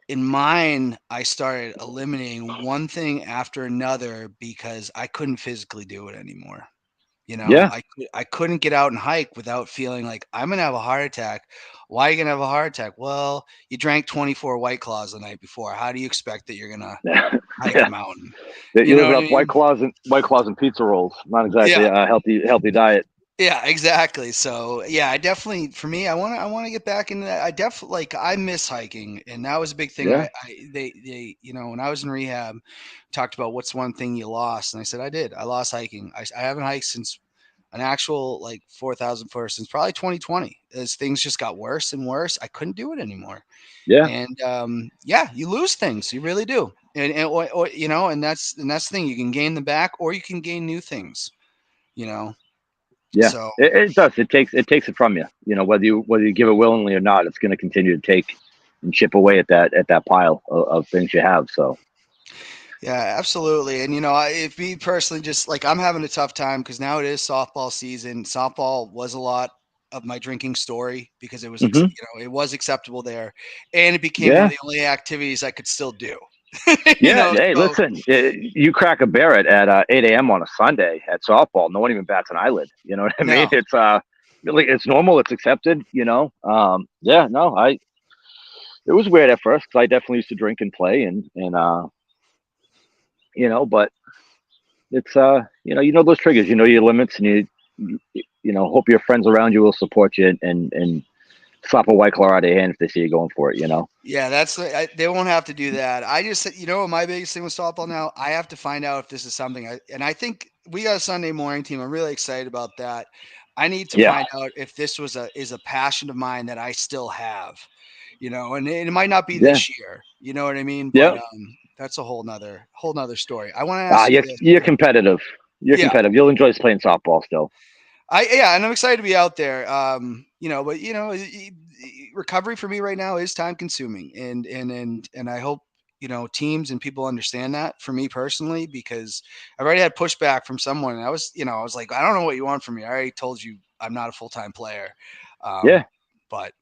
in mine, I started eliminating one thing after another because I couldn't physically do it anymore. Yeah. I couldn't get out and hike without feeling like I'm gonna have a heart attack. Why are you gonna have a heart attack? Well, you drank 24 White Claws the night before. How do you expect that you're gonna hike a Yeah. mountain? You You're know living what I off mean? White Claws and pizza rolls. Not exactly Yeah, a healthy diet. yeah, exactly. So yeah, I definitely for me, I want to get back into that. I definitely like I miss hiking, and that was a big thing. Yeah. They when I was in rehab, talked about what's one thing you lost, and I said I did. I lost hiking. I haven't hiked since an actual like 4,000 foot since probably 2020. As things just got worse and worse, I couldn't do it anymore. Yeah. And yeah, you lose things, you really do. Or and that's the thing. You can gain them back, or you can gain new things. You know, Yeah. so It does. It takes it from you. Whether you give it willingly or not, it's going to continue to take and chip away at that pile of things you have. So. yeah, absolutely. And if me personally, just like I'm having a tough time because now it is softball season. Softball was a lot of my drinking story because it was, Hmm. it was acceptable there, and it became one of Yeah. the only activities I could still do. Yeah. Hey, So listen, you crack a bear at 8 a.m. on a Sunday at softball. No one even bats an eyelid. You know what I mean? no, It's really, it's normal. It's accepted. Yeah. No, it was weird at first because I definitely used to drink and play but you know those triggers. You know your limits, and hope your friends around you will support you and slap a white claw out of your hand if they see you going for it. yeah, they won't have to do that. I just, my biggest thing with softball now, I have to find out if this is something and I think we got a Sunday morning team. I'm really excited about that. I need to Yeah. find out if this is a passion of mine that I still have, and it might not be Yeah. this year, you know what I mean? But Yeah. that's a whole nother story. I want to ask you this You're though. competitive. You're Yeah, competitive. You'll enjoy playing softball still. and I'm excited to be out there. But recovery for me right now is time consuming, and I hope teams and people understand that for me personally because I've already had pushback from someone, and I was like, I don't know what you want from me. I already told you I'm not a full time player, Yeah. but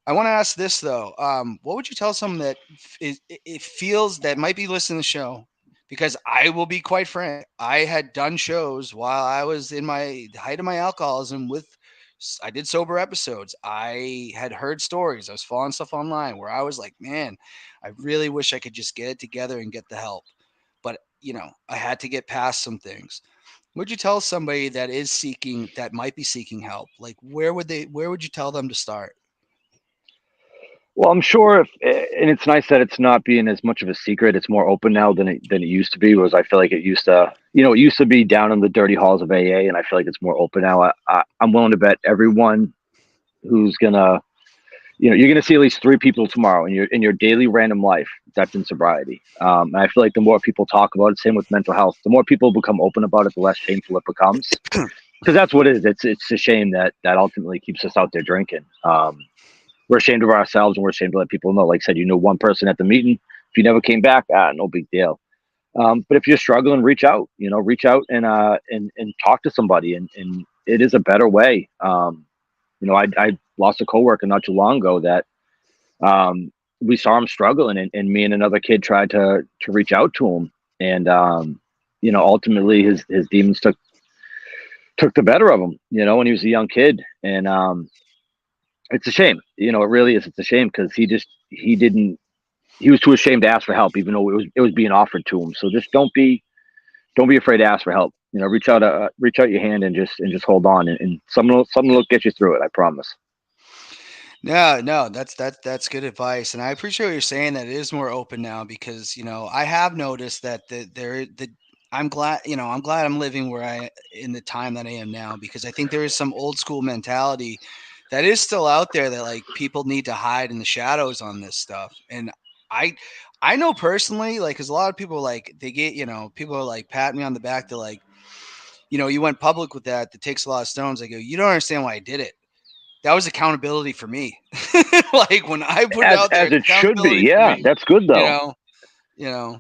I want to ask this though. What would you tell someone that it feels that might be listening to the show? Because I will be quite frank, I had done shows while I was in my height of my alcoholism I did sober episodes. I had heard stories. I was following stuff online where I was like, man, I really wish I could just get it together and get the help. But, I had to get past some things. Would you tell somebody that might be seeking help? Like, where would you tell them to start? Well, I'm sure and it's nice that it's not being as much of a secret. It's more open now than it used to be. Whereas I feel like it used to be down in the dirty halls of AA, and I feel like it's more open now. I'm willing to bet everyone who's gonna, you're gonna see at least three people tomorrow in your daily random life that's in sobriety. And I feel like the more people talk about it, same with mental health, the more people become open about it, the less shameful it becomes. Because that's what it is. It's a shame that ultimately keeps us out there drinking. We're ashamed of ourselves and we're ashamed to let people know. Like I said, one person at the meeting. If you never came back, no big deal. But if you're struggling, reach out. Reach out and talk to somebody. And it is a better way. I lost a coworker not too long ago that we saw him struggling, and me and another kid tried to reach out to him, and ultimately his demons took the better of him. When he was a young kid, and it's a shame. It really is. It's a shame because he didn't. He was too ashamed to ask for help, even though it was being offered to him. So just don't be afraid to ask for help. Reach out your hand and just hold on, and someone will get you through it. I promise. No, no, that's good advice, and I appreciate what you're saying. That it is more open now because I have noticed that I'm glad I'm living where I in the time that I am now because I think there is some old school mentality that is still out there that like people need to hide in the shadows on this stuff, and I I know personally like because a lot of people like they get people are like patting me on the back. They're like you went public with that takes a lot of stones. I go, you don't understand why I did it. That was accountability for me. Like when I put it As out there, as it's it should be. accountability for Yeah, me. that's good You though. know, you know.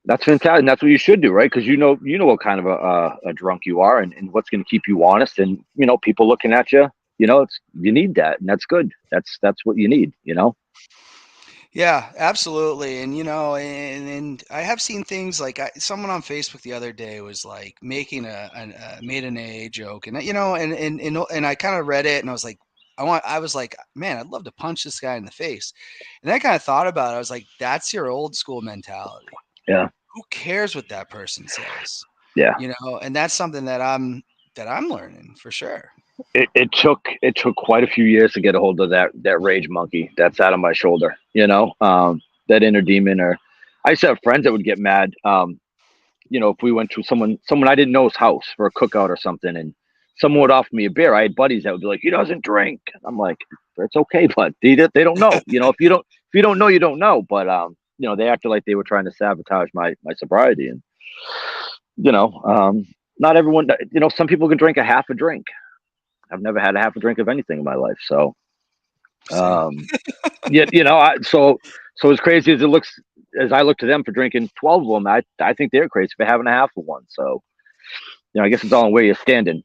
That's fantastic. And that's what you should do, right? Because you know what kind of a drunk you are, and what's going to keep you honest. And people looking at you, you need that, and that's good. That's what you need. Yeah, absolutely. And and I have seen things like someone on Facebook the other day was like making a made an A joke, and and I kind of read it, and I was like, man, I'd love to punch this guy in the face. And I kind of thought about it. I was like, that's your old school mentality. Yeah, Who cares what that person says? yeah. And that's something that I'm learning for sure. It took quite a few years to get a hold of that rage monkey that's out of my shoulder. That inner demon. Or I used to have friends that would get mad. If we went to someone I didn't know's house for a cookout or something, and someone would offer me a beer. I had buddies that would be like, "He doesn't drink." I'm like, "It's okay, but they don't know. If you don't know, you don't know." But they acted like they were trying to sabotage my sobriety, and you know, um, not everyone. Some people can drink a half a drink. I've never had a half a drink of anything in my life, so Same. um, yet so as crazy as it looks, as I look to them for drinking 12 of them, I think they're crazy for having a half of one. So I guess it's all in where you're standing.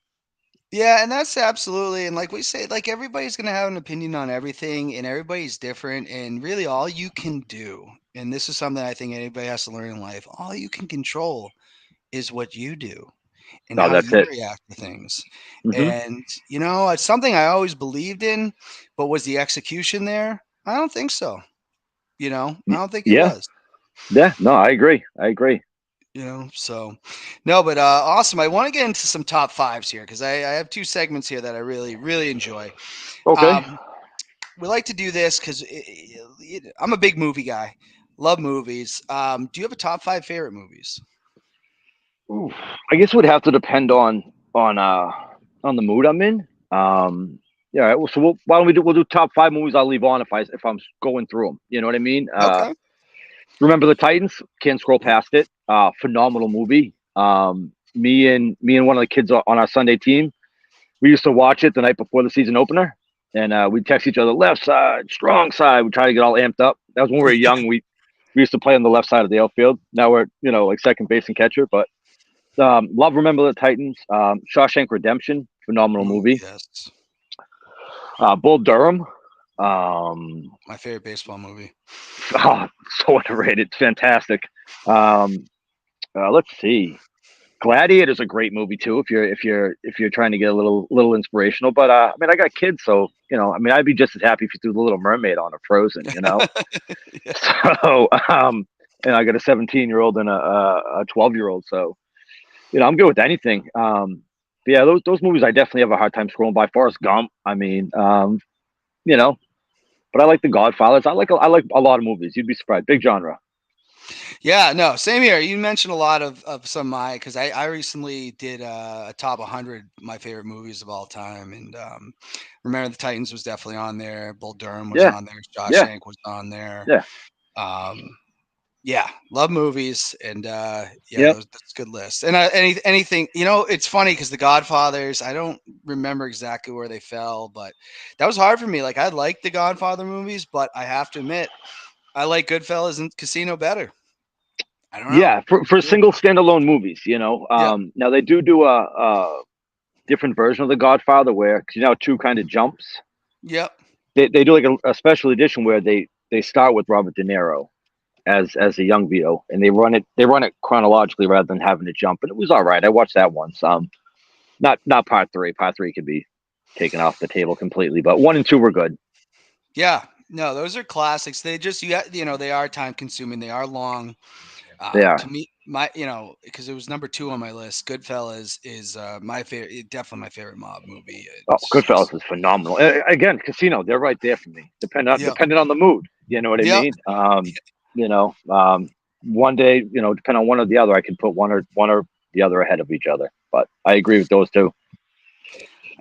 Yeah, and that's absolutely, and like we say, like everybody's gonna have an opinion on everything, and everybody's different, and really all you can do, and this is something I think anybody has to learn in life, all you can control is what you do and No, how that's you it. react to things. Hmm. And it's something I always believed in, but was the execution there? I don't think so. I don't think it Yeah, was. yeah. No, I agree. I agree. So no, but awesome. I want to get into some top fives here because I have two segments here that I really, really enjoy. Okay. Um, we like to do this because I'm a big movie guy, love movies. Do you have a top five favorite movies? Oof. I guess it would have to depend on the mood I'm in. Yeah. All right, well, so why don't we'll do top five movies I'll leave on if I'm going through them. You know what I mean? Okay. Remember the Titans? Can't scroll Yep. past it. Phenomenal movie. Me and one of the kids on our Sunday team, we used to watch it the night before the season opener, and we'd text each other left side, strong side. We try to get all amped up. That was when we were young. We used to play on the left side of the outfield. Now we're like second base and catcher. But love Remember the Titans. Shawshank Redemption, phenomenal Oh movie. yes, Bull Durham. Um, my favorite baseball movie. oh, so underrated. It's fantastic. Um, let's see. Gladiator is a great movie too if you're trying to get a little inspirational. But I mean, I got kids, so I mean, I'd be just as happy if you threw the Little Mermaid on a Frozen. Yeah. So and I got a 17-year-old and a 12-year-old, so I'm good with anything. But yeah, those movies I definitely have a hard time scrolling by. Forrest Gump, I mean, you know, but I like The Godfathers. I like a lot of movies. You'd be surprised. Big genre. Yeah, no, same here. You mentioned a lot of some of my because I recently did a top 100 my favorite movies of all time, and Remember the Titans was definitely on there. Bull Durham was Yeah, on there. yeah, Shawshank was on there. yeah, Um, yeah, love movies, and yeah, yep, that's a good list. And anything, it's funny because The Godfathers, I don't remember exactly where they fell, but that was hard for me. Like I like the Godfather movies, but I have to admit, I like Goodfellas and Casino better. I don't know. yeah. For Yeah. single standalone movies. Yep. Now they do a different version of The Godfather where, because two kind of jumps. Yep. They do like a special edition where they start with Robert De Niro as a young Vito, and they run it chronologically rather than having to jump. And it was all right. I watched that once. Not part three. Part three could be taken off the table completely, but one and two were good. Yeah. No, those are classics. They just they are time consuming. They are long. They To are. me, because it was number two on my list. Goodfellas is my favorite, definitely my favorite mob movie. Oh, It's just Goodfellas is phenomenal. Again, Casino, they're right there for me. yep, Depending on the mood, you know what I yep. mean. You know, one day, depending on one or the other, I can put one or the other ahead of each other. But I agree with those two.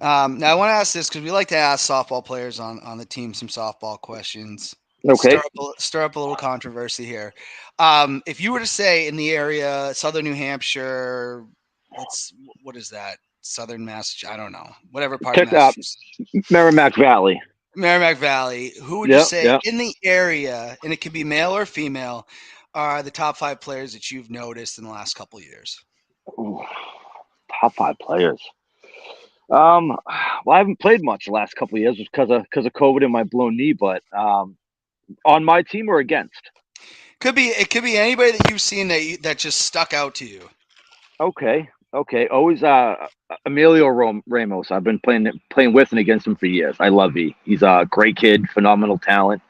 Now I want to ask this because we like to ask softball players on the team some softball questions. Okay, Stir up a little controversy here. If you were to say in the area, Southern New Hampshire, let's what is that? Southern Massachusetts? I don't know. Whatever part of check Massachusetts. Merrimack Valley. Merrimack Valley. Who would you Yeah, say yeah. in the area, and it could be male or female, are the top 5 players that you've noticed in the last couple years? Ooh, top 5 players. Well, I haven't played much the last couple of years because of COVID and my blown knee. But on my team or against? It could be anybody that you've seen that just stuck out to you. Okay, okay. Always Emilio Ramos. I've been playing with and against him for years. I love E. He's a great kid, phenomenal talent.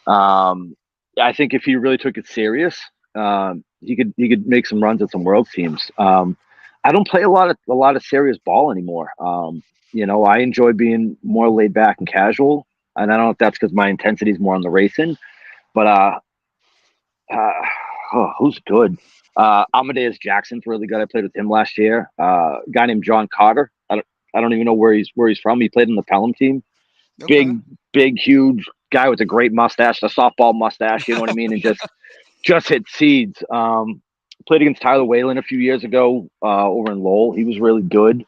Um, I think if he really took it serious, he could make some runs at some world teams. I don't play a lot of serious ball anymore. I enjoy being more laid back and casual, and I don't know if that's because my intensity is more on the racing. But uh, who's good? Amadeus Jackson's really good. I played with him last year. A guy named John Carter. I don't even know where he's from. He played on the Pelham team. Okay. Big, huge guy with a great mustache, a softball mustache. You know what I mean? And just hit seeds. Played against Tyler Whalen a few years ago over in Lowell. He was really good.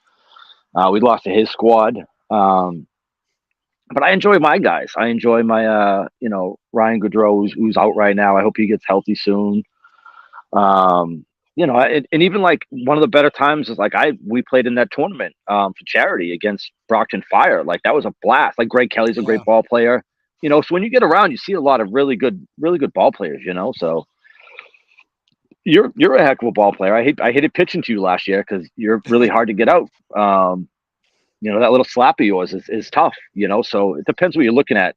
We lost to his squad. But I enjoy my guys. I enjoy my Ryan Goodrow, who's out right now. I hope he gets healthy soon. And even like one of the better times is like we played in that tournament for charity against Brockton Fire. Like that was a blast. Like Greg Kelly's a Yeah. great ball player. So when you get around, you see a lot of really good ball players. So you're a heck of a ball player. I hated pitching to you last year because you're really hard to get out. That little slap of yours is tough. So it depends what you're looking at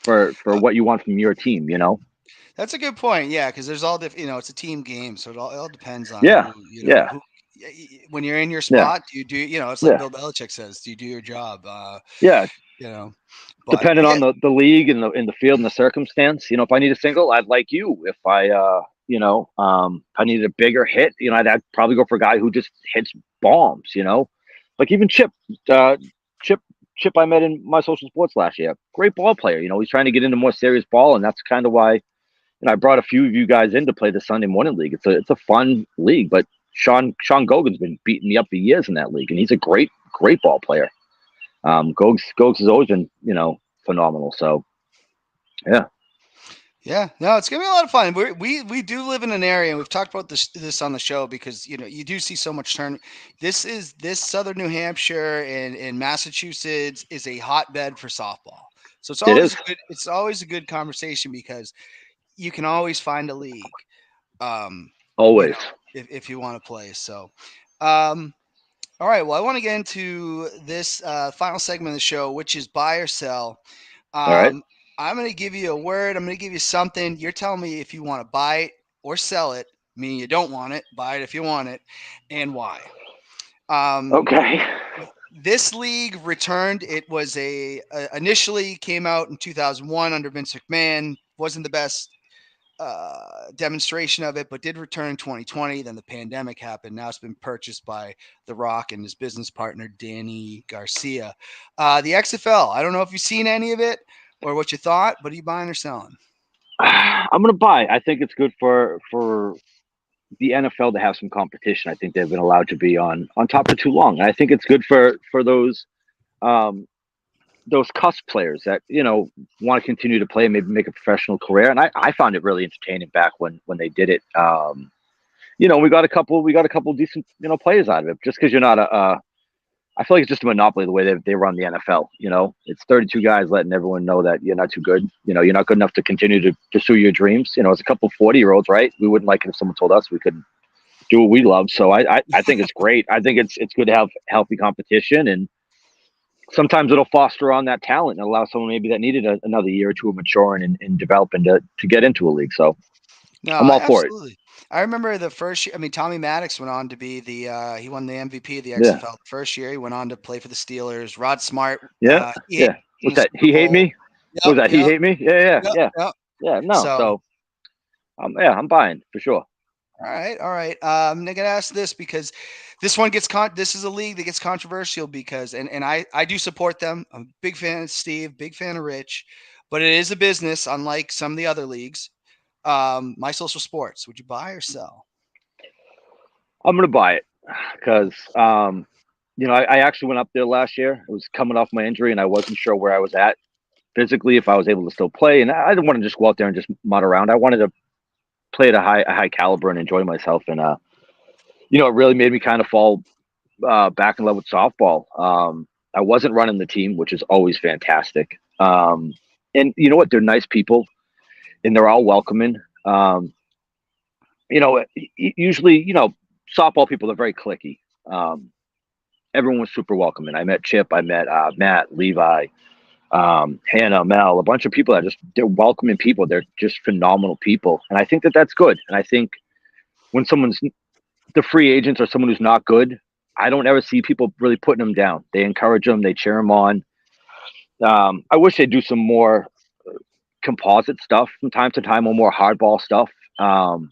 for what you want from your team. That's a good point. Yeah, because there's all different. It's a team game, so it all depends on Yeah, yeah, who. When you're in your yeah, spot, do you do? It's like yeah, Bill Belichick says, do you do your job? yeah. You know, but Depending yeah, on the league and the field and the circumstance. If I need a single, I'd like you. If I needed a bigger hit, I'd probably go for a guy who just hits bombs. Like even uh, Chip, Chip, I met in my social sports last year. Great ball player. He's trying to get into more serious ball, and that's kind of why I brought a few of you guys in to play the Sunday morning league. It's a fun league, but Sean Gogan's been beating me up for years in that league, and he's a great ball player. Gogs has always been, phenomenal. So yeah, yeah, no, it's gonna be a lot of fun. We do live in an area, and we've talked about this on the show because you do see so much turn. This southern New Hampshire and Massachusetts is a hotbed for softball. So it is it's always a good conversation because you can always find a league. Um, you know, always. if you want to play. So, um, all right. Well, I want to get into this final segment of the show, which is buy or sell. All right. Um, I'm going to give you a word. I'm going to give you something. You're telling me if you want to buy it or sell it, meaning you don't want it. Buy it if you want it, and why. Um, Okay. this league returned. It was initially came out in 2001 under Vince McMahon. Wasn't the best demonstration of it, but did return in 2020. Then the pandemic happened. Now it's been purchased by The Rock and his business partner, Danny Garcia. The XFL, I don't know if you've seen any of it or what you thought, but are you buying or selling? I'm gonna buy. I think it's good for the NFL to have some competition. I think they've been allowed to be on top for too long. And I think it's good for um, those cusp players that want to continue to play and maybe make a professional career. And I found it really entertaining back when they did it. We got a couple decent players out of it. Just because you're not I feel like it's just a monopoly the way they run the NFL. It's 32 guys letting everyone know that you're not too good. You're not good enough to continue to pursue your dreams. It's a couple 40-year-olds, right? We wouldn't like it if someone told us we couldn't do what we love. So I think it's great. I think it's good to have healthy competition, and sometimes it'll foster on that talent and allow someone maybe that needed another year or two of maturing and developing to get into a league. So No, I'm I all for it. absolutely. I remember the first year. I mean, Tommy Maddox went on to be he won the MVP of the Yeah, XFL the first year. He went on to play for the Steelers. Rod Smart, yeah, he yeah. won What's the that? Super He hate Bowl. me? What Yep, was that? He yep, hate me? Yeah, yeah, yep, yeah, yep. yeah. No, So, so yeah, I'm buying for sure. all right, all right. I'm gonna ask this because this is a league that gets controversial because and I do support them. I'm a big fan of Steve, big fan of Rich, but it is a business, unlike some of the other leagues. My social sports. Would you buy or sell? I'm gonna buy it because I actually went up there last year. I was coming off my injury and I wasn't sure where I was at physically if I was able to still play. And I didn't want to just go out there and just mutt around. I wanted to play at a high caliber and enjoy myself. And it really made me kind of fall back in love with softball. I wasn't running the team, which is always fantastic. And you know what? They're nice people, and they're all welcoming. Usually, softball people are very clicky. Um, Everyone was super welcoming. I met Chip, I met Matt, Levi, Hannah, Mel, a bunch of people that they're welcoming people. They're just phenomenal people, and I think that that's good. And I think when someone's the free agents or someone who's not good, I don't ever see people really putting them down. They encourage them, they cheer them on. I wish they'd do some more composite stuff from time to time, or more hardball stuff. Um,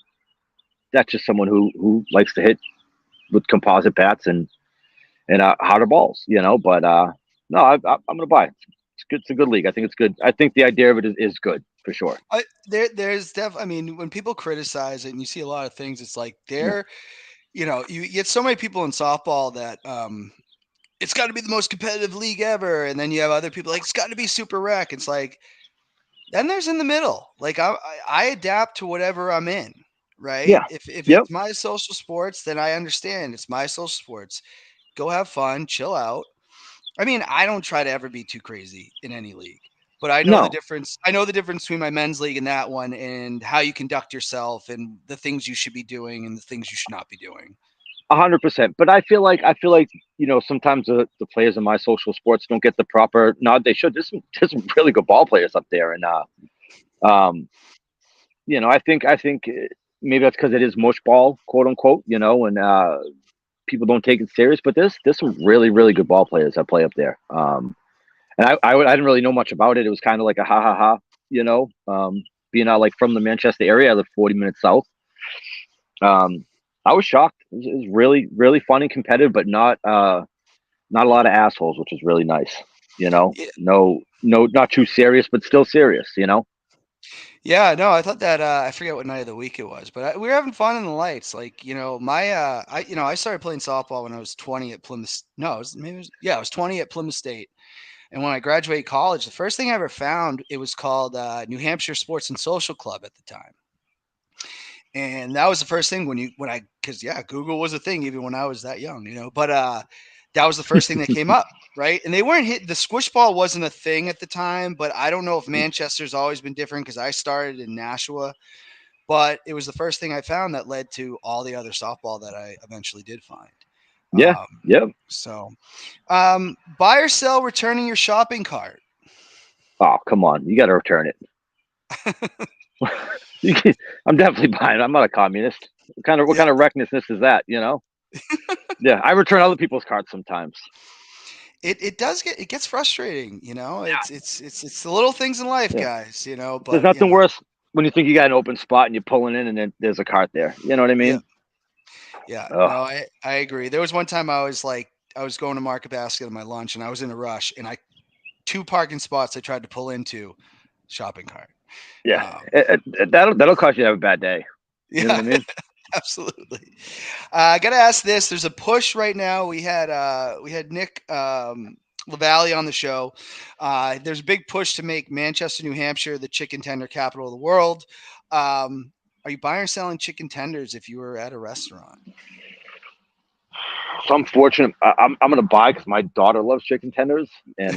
that's just someone who likes to hit with composite bats and harder balls, But no, I'm gonna buy it. It's good. It's a good league. I think it's good. I think the idea of it is good for sure. I mean, when people criticize it, and you see a lot of things, it's like Yeah, you get so many people in softball that it's got to be the most competitive league ever, and then you have other people like it's got to be super rec. It's like then there's in the middle. Like I adapt to whatever I'm in, right? yeah, If yep. it's my social sports, then I understand it's my social sports. Go have fun, chill out. I mean, I don't try to ever be too crazy in any league, but I know the No, difference. I know the difference between my men's league and that one, and how you conduct yourself, and the things you should be doing, and the things you should not be doing. 100%. But I feel like sometimes the players in my social sports don't get the proper nod they should. There's some really good ball players up there, and um, I think maybe that's because it is mush ball, quote unquote, and people don't take it serious. But there's some really really good ball players that play up there. And I didn't really know much about it. It was kind of like a ha ha ha, being out like from the Manchester area. I live 40 minutes south. Um, I was shocked. It was really really fun and competitive, but not a lot of assholes, which is really nice. Yeah, No, no, not too serious, but still serious. yeah. No, I thought that I forget what night of the week it was, but we were having fun in the lights. Like I started playing softball when I was 20 at Plymouth. No, I was 20 at Plymouth State. And when I graduated college, the first thing I ever found, it was called New Hampshire Sports and Social Club at the time. And that was the first thing because yeah, Google was a thing even when I was that young. But that was the first thing that came up, right? And they weren't hit. The squish ball wasn't a thing at the time, but I don't know if Manchester's always been different because I started in Nashua. But it was the first thing I found that led to all the other softball that I eventually did find. Yeah, yeah. So, buy or sell returning your shopping cart. Oh, come on, you got to return it. I'm definitely buying. I'm not a communist. What Yeah, kind of recklessness is that? Yeah, I return other people's cards sometimes. it gets frustrating. It's the little things in life, Yeah, guys. there's But nothing worse when you think you got an open spot and you're pulling in and then there's a cart there. You know what I yeah, mean? yeah. Oh, No, I agree. There was one time I was going to Market Basket on my lunch and I was in a rush and I two parking spots I tried to pull into shopping cart. yeah. Um, That'll cause you to have a bad day. You know what yeah, I mean? absolutely. I gotta ask this. There's a push right now. We had Nick Lavalle on the show. There's a big push to make Manchester, New Hampshire, the chicken tender capital of the world. Are you buying or selling chicken tenders if you were at a restaurant? So I'm fortunate. I'm gonna buy because my daughter loves chicken tenders, and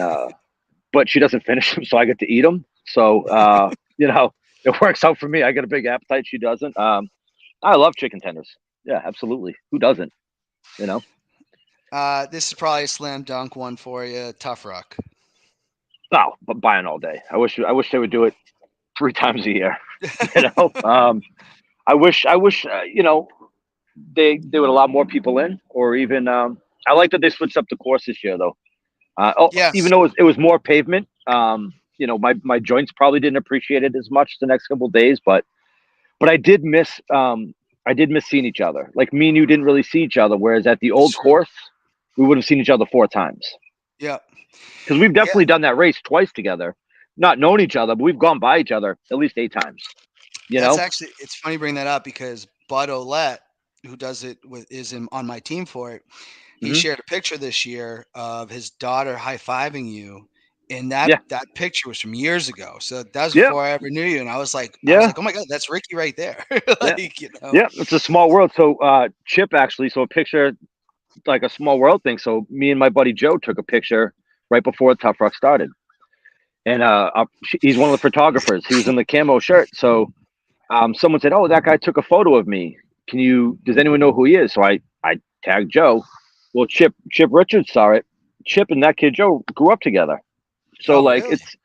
but she doesn't finish them, so I get to eat them. So it works out for me. I get a big appetite. She doesn't. I love chicken tenders. Yeah, absolutely. Who doesn't? You know. This is probably a slam dunk one for you. Tough Ruck. No, but buying all day. I wish they would do it 3 times a year. You know. I wish they would allow more people in, or even I like that they switched up the course this year though. Even Yes. though it was more pavement, my joints probably didn't appreciate it as much the next couple of days, but I did miss seeing each other. Like me and you didn't really see each other, whereas at the It's old true. course, we would have seen each other 4 times. Yeah. Because we've Yeah. definitely done that race twice together, not knowing each other, but we've gone by each other at least 8 times. You That's know? actually it's funny bring that up because Bud Olette, who does it on my team for it, he Hmm. shared a picture this year of his daughter high fiving you and Yeah, that picture was from years ago. So that was yeah, before I ever knew you, and I was yeah, like, oh my god, that's Ricky right there. yeah, Like, you know. yeah. It's a small world. So Chip actually, so a picture like a small world thing. So me and my buddy Joe took a picture right before Tough Rock started, and he's one of the photographers. He was in the camo shirt. So someone said, "Oh, that guy took a photo of me. Can you? Does anyone know who he is?" So I tagged Joe. Well, Chip Richards saw it. Chip and that kid Joe grew up together. So Oh like really? it's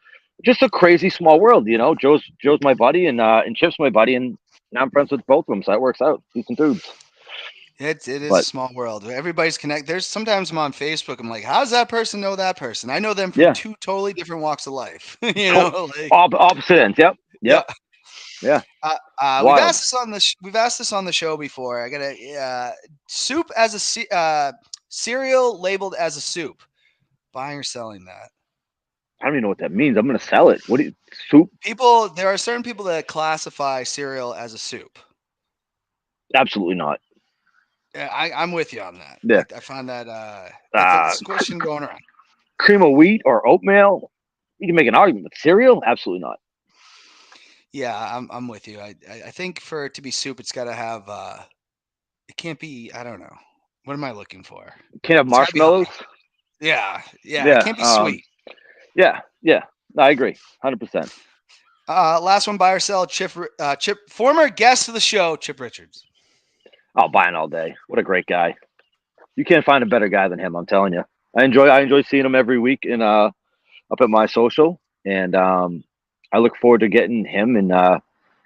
just a crazy small world, you know. Joe's my buddy and Chip's my buddy, and now I'm friends with both of them, so that works out. Decent dudes. It is a But small world. Everybody's connected. There's sometimes I'm on Facebook. I'm like, how does that person know that person? I know them from yeah, two totally different walks of life. You to- know, like opposite ends. Yep, yeah. yep, yeah. We've Wild. asked this on the we've asked this on the show before. I got a soup as a cereal labeled as a soup. Buying or selling that? I don't even know what that means. I'm gonna sell it. What do you soup? People, there are certain people that classify cereal as a soup. Absolutely not. Yeah, I'm with you on that. Yeah. I find that Uh, it's a question going around. Cream of wheat or oatmeal. You can make an argument, but cereal, absolutely not. Yeah, I'm with you. I think for it to be soup, it's got to have. It can't be. I don't know. What am I looking for? Can't have It's got to be hot. marshmallows. Yeah, yeah. It Yeah. can't be sweet. Yeah. Yeah. I agree. 100%. Last one, buy or sell. Chip, former guest of the show, Chip Richards. I'll buy it all day. What a great guy. You can't find a better guy than him. I'm telling you. I enjoy seeing him every week in up at my social, and I look forward to getting him and a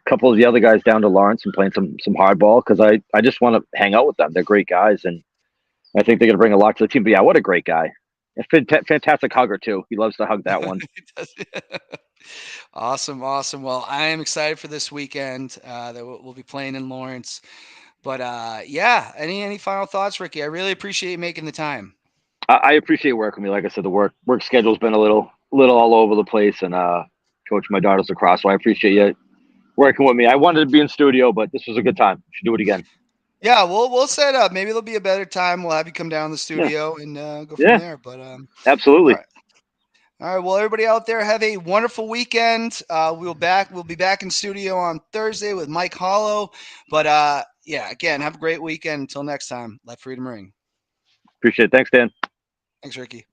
couple of the other guys down to Lawrence and playing some hardball because I just want to hang out with them. They're great guys, and I think they're going to bring a lot to the team. But yeah, what a great guy! A fantastic hugger too. He loves to hug that one. Awesome, awesome. Well, I am excited for this weekend that we'll be playing in Lawrence. But yeah, any final thoughts, Ricky? I really appreciate you making the time. I appreciate working with me. Like I said, the work schedule's been a little all over the place, and coach my daughters lacrosse. So I appreciate you working with me. I wanted to be in studio, but this was a good time. Should do it again. Yeah, we'll set up. Maybe there'll be a better time. We'll have you come down to the Yeah, studio and go from yeah, there. But all absolutely. right, all right. Well, everybody out there, have a wonderful weekend. We'll be back in studio on Thursday with Mike Hollow. But yeah, again, have a great weekend. Until next time, let freedom ring. Appreciate it. Thanks, Dan. Thanks, Ricky.